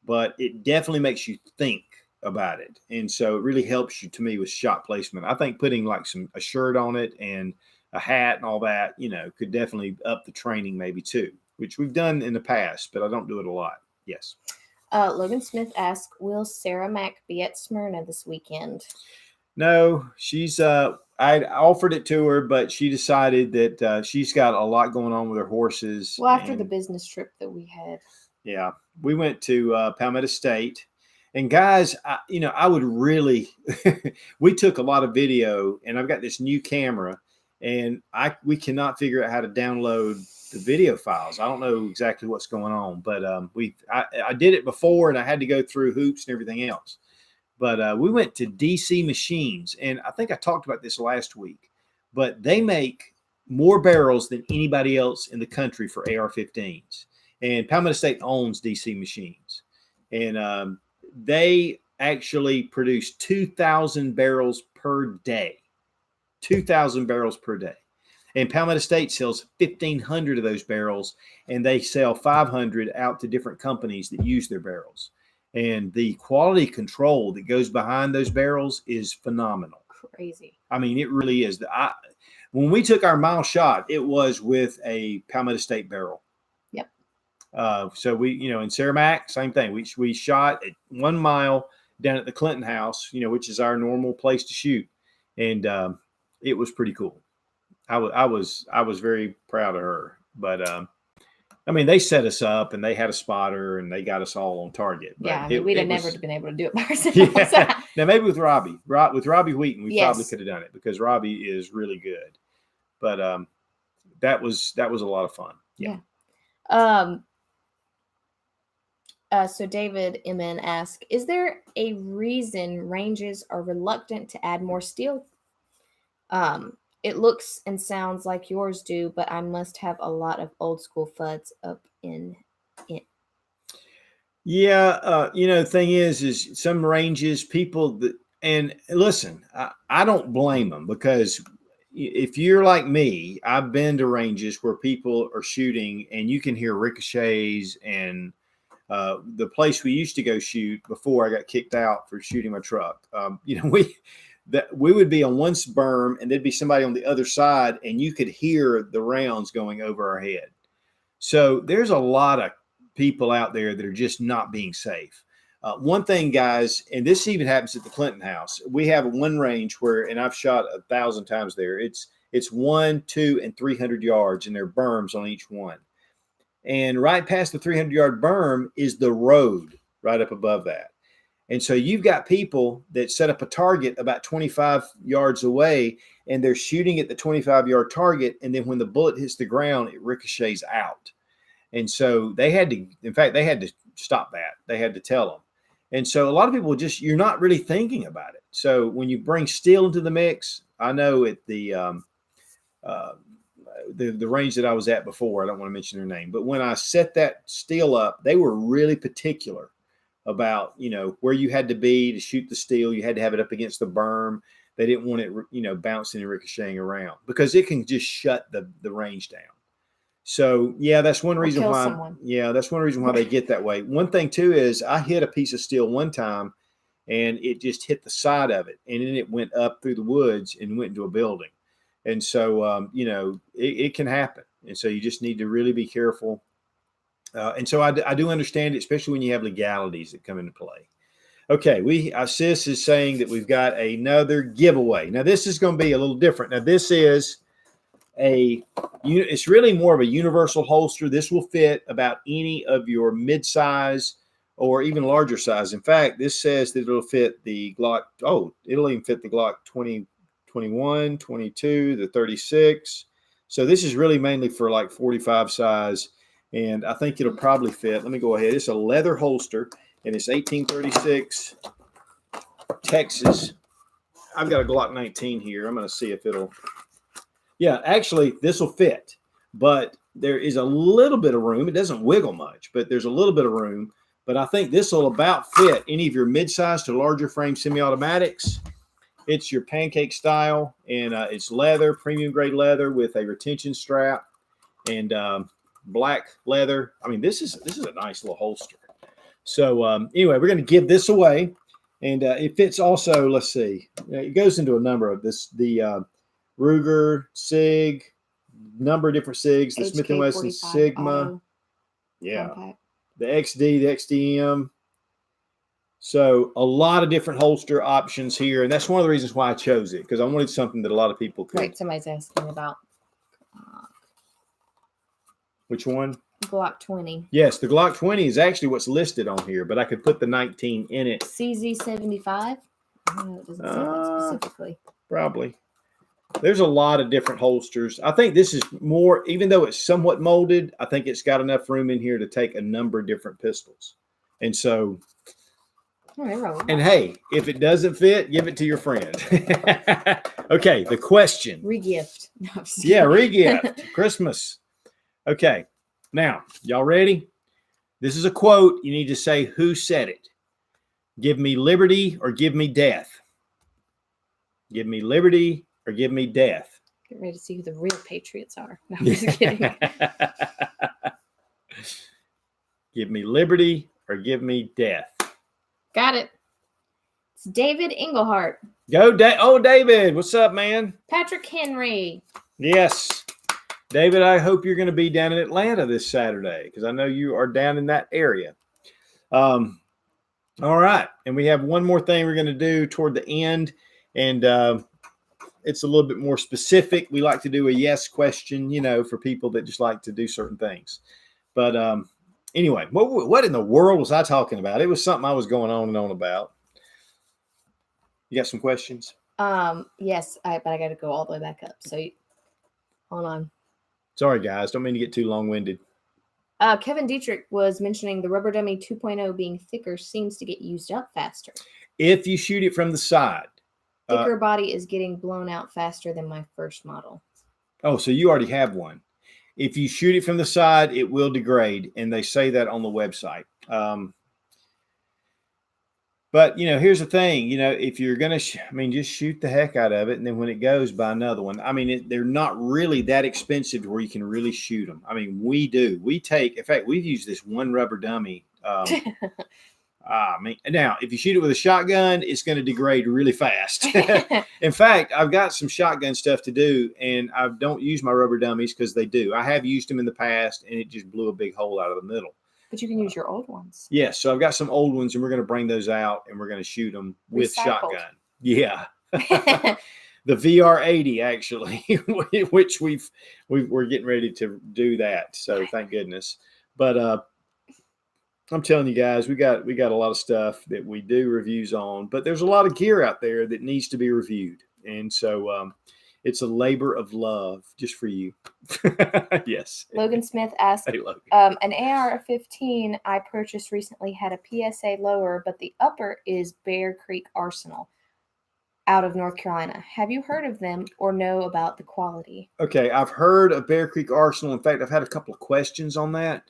B: But it definitely makes you think about it. And so it really helps you, to me, with shot placement. I think putting like a shirt on it and a hat and all that, could definitely up the training maybe too, which we've done in the past, but I don't do it a lot. Yes.
A: Logan Smith asks, will Sarah Mack be at Smyrna this weekend?
B: No, she's I offered it to her, but she decided that she's got a lot going on with her horses.
A: Well, after the business trip that we had.
B: Yeah, we went to Palmetto State, and guys, I would really. We took a lot of video, and I've got this new camera, and we cannot figure out how to download the video files. I don't know exactly what's going on, but I did it before, and I had to go through hoops and everything else. But we went to DC Machines, and I think I talked about this last week, but they make more barrels than anybody else in the country for AR-15s. And Palmetto State owns DC Machines. And they actually produce 2,000 barrels per day. 2,000 barrels per day. And Palmetto State sells 1,500 of those barrels, and they sell 500 out to different companies that use their barrels. And the quality control that goes behind those barrels is phenomenal.
A: Crazy.
B: I mean, it really is. When we took our mile shot, it was with a Palmetto State barrel.
A: Yep.
B: So we, in Sarah Mack, same thing. We shot at 1 mile down at the Clinton House, which is our normal place to shoot, and it was pretty cool. I was very proud of her, but I mean, they set us up and they had a spotter and they got us all on target. But
A: yeah, we'd have never been able to do it by ourselves.
B: Yeah. Now, maybe with Robbie Wheaton, we probably
A: Yes.
B: could have done it because Robbie is really good. But that was a lot of fun. Yeah.
A: So David MN asks, is there a reason ranges are reluctant to add more steel? It looks and sounds like yours do, but I must have a lot of old school FUDs up in it.
B: Yeah, the thing is some ranges people and listen, I don't blame them because if you're like me, I've been to ranges where people are shooting and you can hear ricochets and the place we used to go shoot before I got kicked out for shooting my truck. We would be on one berm and there'd be somebody on the other side and you could hear the rounds going over our head. So there's a lot of people out there that are just not being safe. One thing, guys, and this even happens at the Clinton House. We have one range where, and I've shot 1,000 times there. It's 1, 2, and 300 yards, and there are berms on each one. And right past the 300-yard berm is the road right up above that. And so you've got people that set up a target about 25 yards away, and they're shooting at the 25-yard target. And then when the bullet hits the ground, it ricochets out. And so they had to stop that. They had to tell them. And so a lot of people you're not really thinking about it. So when you bring steel into the mix, I know at the range that I was at before, I don't want to mention their name, but when I set that steel up, they were really particular about, where you had to be to shoot the steel. You had to have it up against the berm. they didn't want it, bouncing and ricocheting around because it can just shut the range down. So yeah, that's one reason
A: kill
B: why.
A: someone.
B: Yeah, that's one reason why they get that way. One thing too is I hit a piece of steel one time, and it just hit the side of it, and then it went up through the woods and went into a building. And so it can happen, and so you just need to really be careful. And so I do understand it, especially when you have legalities that come into play. Okay, Sis is saying that we've got another giveaway. Now this is going to be a little different. Now this is it's really more of a universal holster. This will fit about any of your mid-size or even larger size. In fact, this says that it'll fit the Glock. Oh, it'll even fit the Glock 20, 21, 22, the 36. So this is really mainly for like 45 size. And I think it'll probably fit. Let me go ahead. It's a leather holster, and it's 1836 Texas. I've got a Glock 19 here. I'm going to see if it'll. Yeah, actually, this will fit, but there is a little bit of room. It doesn't wiggle much, but there's a little bit of room. But I think this will about fit any of your mid-size to larger frame semi-automatics. It's your pancake style, and it's leather, premium grade leather with a retention strap and black leather. I mean, this is a nice little holster. So anyway, we're going to give this away, and it fits also. Let's see, it goes into a number of this. The Ruger, SIG, number of different SIGs, the Smith & Wesson Sigma,
A: Auto,
B: yeah,
A: compact.
B: the XD, the XDM. So a lot of different holster options here, and that's one of the reasons why I chose it, because I wanted something that a lot of people could.
A: Right, somebody's asking about
B: Which one?
A: Glock 20.
B: Yes, the Glock 20 is actually what's listed on here, but I could put the 19 in it.
A: CZ75? No, it doesn't say that specifically.
B: Probably. There's a lot of different holsters. I think this is more, even though it's somewhat molded, I think it's got enough room in here to take a number of different pistols. And so, and hey, if it doesn't fit, give it to your friend. Okay, the question.
A: Regift. No,
B: yeah, regift. Christmas. Okay, now, y'all ready? This is a quote. You need to say who said it. Give me liberty or give me death. Give me liberty or give me death.
A: Get ready to see who the real patriots are. No, I'm just kidding.
B: Give me liberty or give me death.
A: Got it. It's David Englehart.
B: Go, David. What's up, man?
A: Patrick Henry.
B: Yes. David, I hope you're going to be down in Atlanta this Saturday, because I know you are down in that area. All right. And we have one more thing we're going to do toward the end. And it's a little bit more specific. We like to do a yes question, for people that just like to do certain things. But anyway, what in the world was I talking about? It was something I was going on and on about. You got some questions?
A: Yes, but I got to go all the way back up. So hold on.
B: Sorry, guys. Don't mean to get too long-winded.
A: Kevin Dietrich was mentioning the Rubber Dummy 2.0 being thicker seems to get used up faster.
B: If you shoot it from the side.
A: Thicker body is getting blown out faster than my first model.
B: Oh, so you already have one. If you shoot it from the side, it will degrade, and they say that on the website. But, here's the thing. If you're going to, just shoot the heck out of it, and then when it goes, buy another one. They're not really that expensive to where you can really shoot them. We do. In fact, we've used this one Rubber Dummy. Now, if you shoot it with a shotgun, it's going to degrade really fast. In fact, I've got some shotgun stuff to do, and I don't use my Rubber Dummies because they do. I have used them in the past, and it just blew a big hole out of the middle.
A: But you can use your old ones.
B: Yes, so I've got some old ones, and we're going to bring those out, and we're going to shoot them with shotgun. Yeah. The VR80, actually, which we're getting ready to do that. So thank goodness. But I'm telling you guys, we got a lot of stuff that we do reviews on, but there's a lot of gear out there that needs to be reviewed. And so it's a labor of love just for you. Yes.
A: Logan Smith asked,
B: hey, Logan.
A: An AR-15 I purchased recently had a PSA lower, but the upper is Bear Creek Arsenal out of North Carolina. Have you heard of them or know about the quality?
B: Okay, I've heard of Bear Creek Arsenal. In fact, I've had a couple of questions on that.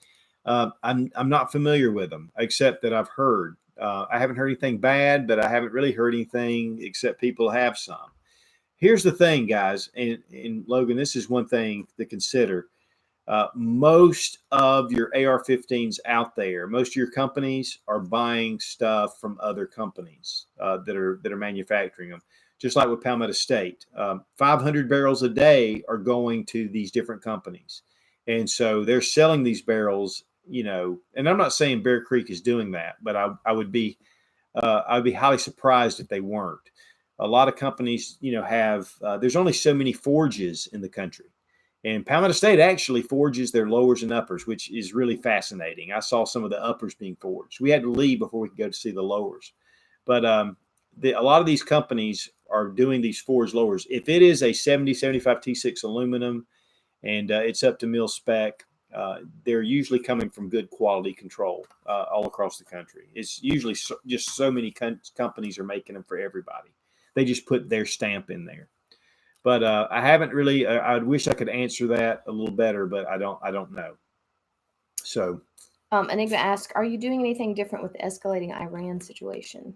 B: I'm not familiar with them, except that I've heard. I haven't heard anything bad, but I haven't really heard anything except people have some. here's the thing, guys, and Logan, this is one thing to consider. Most of your AR-15s out there, most of your companies are buying stuff from other companies that are manufacturing them. Just like with Palmetto State, 500 barrels a day are going to these different companies, and so they're selling these barrels. And I'm not saying Bear Creek is doing that, but I would be highly surprised if they weren't. A lot of companies, have there's only so many forges in the country. And Palmetto State actually forges their lowers and uppers, which is really fascinating. I saw some of the uppers being forged. We had to leave before we could go to see the lowers. But a lot of these companies are doing these forged lowers. If it is a 70, 75 T6 aluminum and it's up to mil spec, they're usually coming from good quality control all across the country. It's usually just so many companies are making them for everybody. They just put their stamp in there. But I haven't really. I wish I could answer that a little better, but I don't know. So,
A: Enigma asks, "Are you doing anything different with the escalating Iran situation?"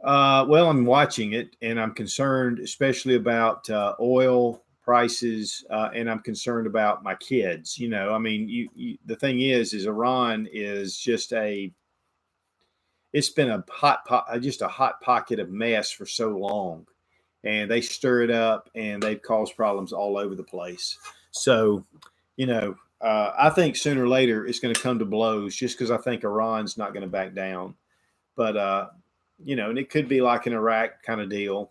B: Well, I'm watching it, and I'm concerned, especially about oil prices, and I'm concerned about my kids. I mean, the thing is Iran is just it's been a just a hot pocket of mess for so long. And they stir it up, and they've caused problems all over the place. So, I think sooner or later it's going to come to blows, just because I think Iran's not going to back down. But and it could be like an Iraq kind of deal,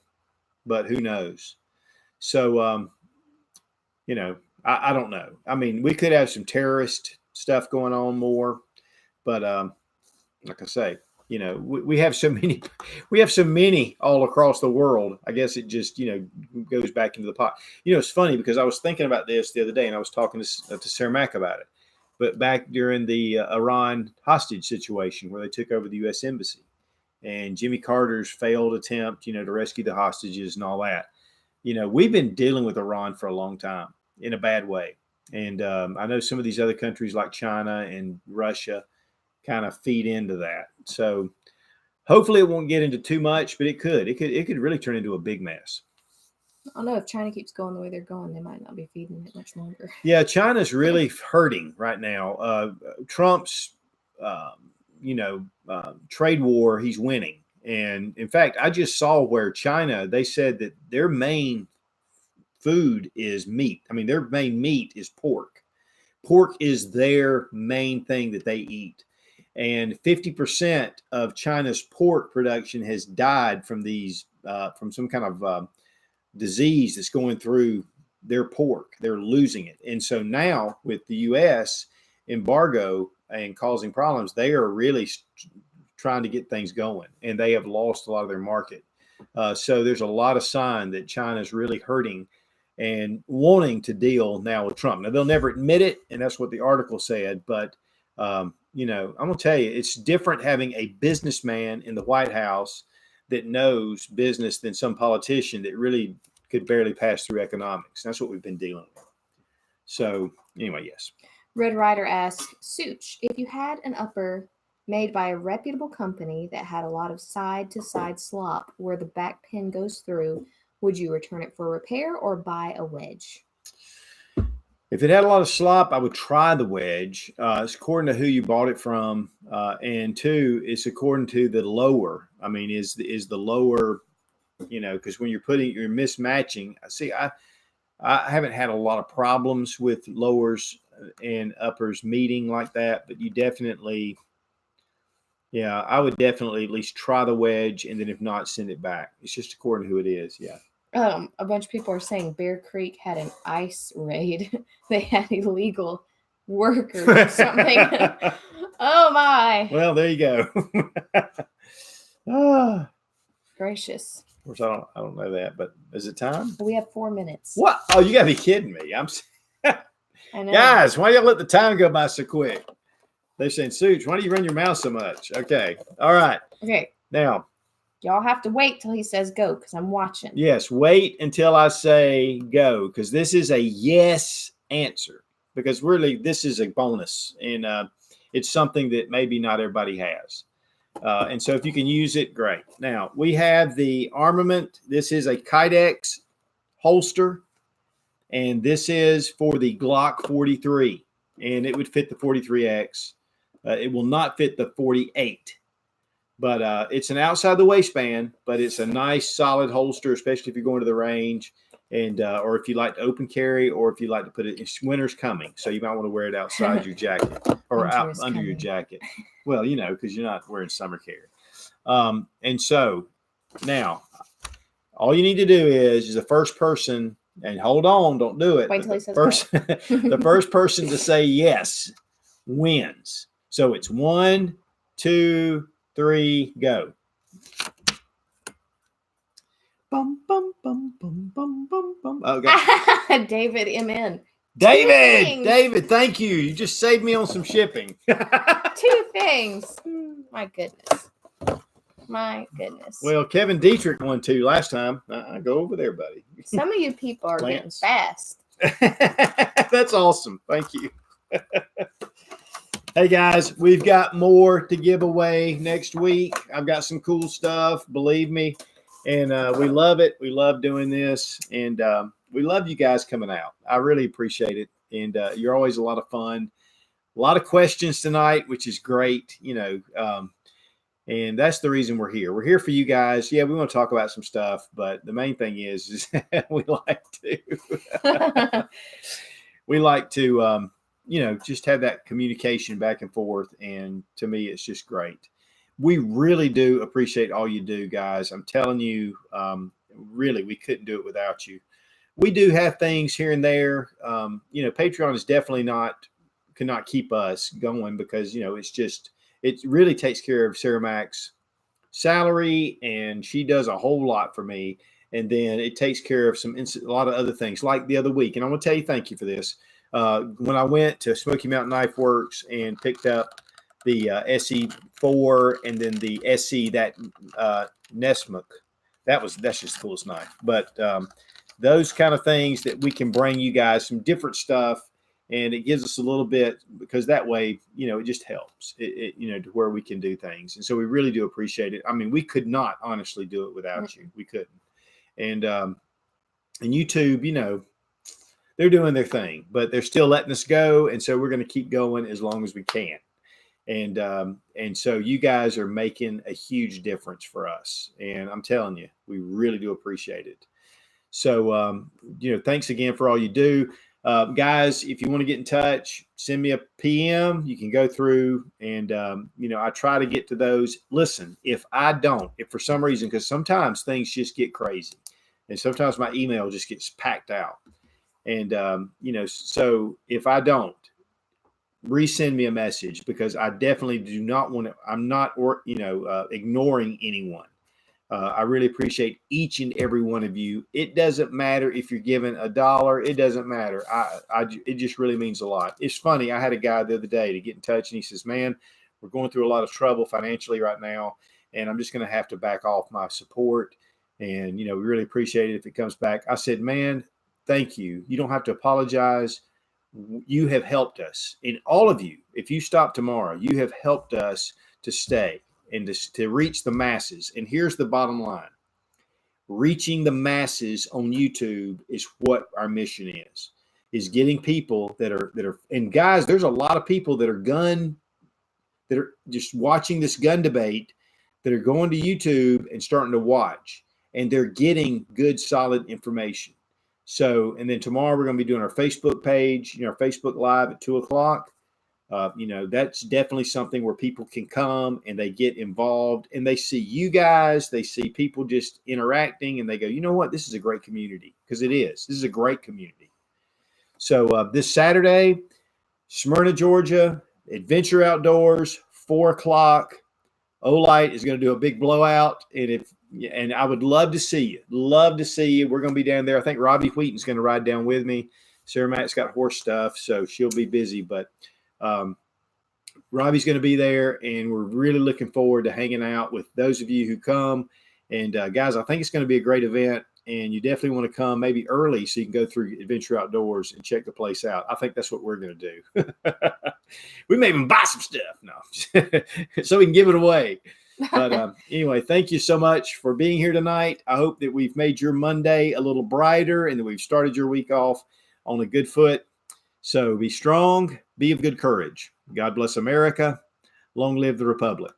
B: but who knows? So, I don't know. I mean, we could have some terrorist stuff going on more, but like I say, we have so many all across the world. I guess it just, goes back into the pot. It's funny because I was thinking about this the other day, and I was talking to Sarah Mack about it. But back during the Iran hostage situation where they took over the U.S. Embassy and Jimmy Carter's failed attempt, to rescue the hostages and all that, we've been dealing with Iran for a long time in a bad way. And I know some of these other countries like China and Russia kind of feed into that. So hopefully it won't get into too much, but it could really turn into a big mess.
A: I don't know, if China keeps going the way they're going, they might not be feeding it much longer.
B: Yeah, China's really hurting right now. Trump's, trade war, he's winning. And in fact, I just saw where China, they said that their main food is meat. I mean, their main meat is pork. Pork is their main thing that they eat. And 50% of China's pork production has died from from some kind of disease that's going through their pork. They're losing it. And so now with the U.S. embargo and causing problems, they are really trying to get things going, and they have lost a lot of their market. So there's a lot of sign that China's really hurting and wanting to deal now with Trump. Now, they'll never admit it, and that's what the article said, but I'm going to tell you, it's different having a businessman in the White House that knows business than some politician that really could barely pass through economics. That's what we've been dealing with. So anyway, yes.
A: Red Rider asks, Such, if you had an upper made by a reputable company that had a lot of side-to-side slop where the back pin goes through, would you return it for repair or buy a wedge?
B: If it had a lot of slop, I would try the wedge. It's according to who you bought it from, and two, it's according to the lower. I mean, is the lower, because when you're mismatching. See, I haven't had a lot of problems with lowers and uppers meeting like that, but you definitely, I would definitely at least try the wedge, and then if not, send it back. It's just according to who it is. Yeah.
A: A bunch of people are saying Bear Creek had an ICE raid. They had illegal workers or something. Oh my!
B: Well, there you go.
A: Gracious.
B: Of course, I don't know that, but is it time?
A: We have 4 minutes.
B: What? Oh, you gotta be kidding me!
A: I know.
B: Guys, why y'all let the time go by so quick? They're saying, Such, why do you run your mouth so much? Okay, all right.
A: Okay.
B: Now.
A: Y'all have to wait till he says go because I'm watching.
B: Yes, wait until I say go because this is a yes answer because really this is a bonus and it's something that maybe not everybody has. And so if you can use it, great. Now we have the armament. This is a Kydex holster, and this is for the Glock 43, and it would fit the 43X. It will not fit the 48, but it's an outside the waistband, but it's a nice solid holster, especially if you're going to the range, and or if you like to open carry, or if you like to put it. Winter's coming, so you might want to wear it outside your jacket or out under your jacket. Well, because you're not wearing summer carry. And so now, all you need to do is the first person, and hold on, don't do it.
A: Wait till he says
B: first, the first person to say yes wins. So it's 1, 2, 3, go. Bum, bum, bum, bum, bum, bum, bum.
A: Okay. David M.N.
B: David, thank you. You just saved me on some shipping.
A: 2 things. My goodness.
B: Well, Kevin Dietrich won 2 last time. Go over there, buddy.
A: Some of you people are getting fast.
B: That's awesome. Thank you. Hey guys, we've got more to give away next week. I've got some cool stuff, believe me. And we love it. We love doing this. And we love you guys coming out. I really appreciate it. And you're always a lot of fun. A lot of questions tonight, which is great. And that's the reason we're here. We're here for you guys. Yeah, we want to talk about some stuff, but the main thing is we like to just have that communication back and forth. And to me, it's just great. We really do appreciate all you do, guys. I'm telling you, really, we couldn't do it without you. We do have things here and there. Patreon is definitely cannot keep us going because, it really takes care of Sarah Mac's salary, and she does a whole lot for me. And then it takes care of a lot of other things, like the other week. And I want to tell you, thank you for this. When I went to Smoky Mountain Knife Works and picked up the SE4 and then the SE, that Nesmuk, that's just the coolest knife. But those kind of things that we can bring you guys some different stuff. And it gives us a little bit, because that way, it just helps, to where we can do things. And so we really do appreciate it. I mean, we could not honestly do it without you. We couldn't. And YouTube, they're doing their thing, but they're still letting us go. And so we're going to keep going as long as we can. And so you guys are making a huge difference for us. And I'm telling you, we really do appreciate it. So, thanks again for all you do. Guys, if you want to get in touch, send me a PM. You can go through and, I try to get to those. Listen, if for some reason, because sometimes things just get crazy and sometimes my email just gets packed out. And, so if I don't, resend me a message, because I definitely do not want to, I'm not, ignoring anyone. I really appreciate each and every one of you. It doesn't matter if you're giving $1. It doesn't matter. It just really means a lot. It's funny. I had a guy the other day to get in touch, and he says, "Man, we're going through a lot of trouble financially right now, and I'm just going to have to back off my support. And, we really appreciate it if it comes back." I said, "Man, thank you. You don't have to apologize. You have helped us. And all of you, if you stop tomorrow, you have helped us to stay and to reach the masses." And here's the bottom line. Reaching the masses on YouTube is what our mission is getting people that are, and guys, there's a lot of people that are just watching this gun debate, that are going to YouTube and starting to watch, and they're getting good, solid information. So, and then tomorrow we're going to be doing our Facebook page, our Facebook Live at 2:00. That's definitely something where people can come and they get involved, and they see you guys, they see people just interacting, and they go, "You know what? This is a great community," because it is. This is a great community. So this Saturday, Smyrna, Georgia, Adventure Outdoors, 4:00. Olight is going to do a big blowout, and I would love to see you. Love to see you. We're going to be down there. I think Robbie Wheaton's going to ride down with me. Sarah Mac's got horse stuff, so she'll be busy, but Robbie's going to be there, and we're really looking forward to hanging out with those of you who come. And guys, I think it's going to be a great event, and you definitely want to come maybe early so you can go through Adventure Outdoors and check the place out. I think that's what we're going to do. We may even buy some stuff, no, so we can give it away. But anyway, thank you so much for being here tonight. I hope that we've made your Monday a little brighter and that we've started your week off on a good foot. So be strong, be of good courage. God bless America. Long live the Republic.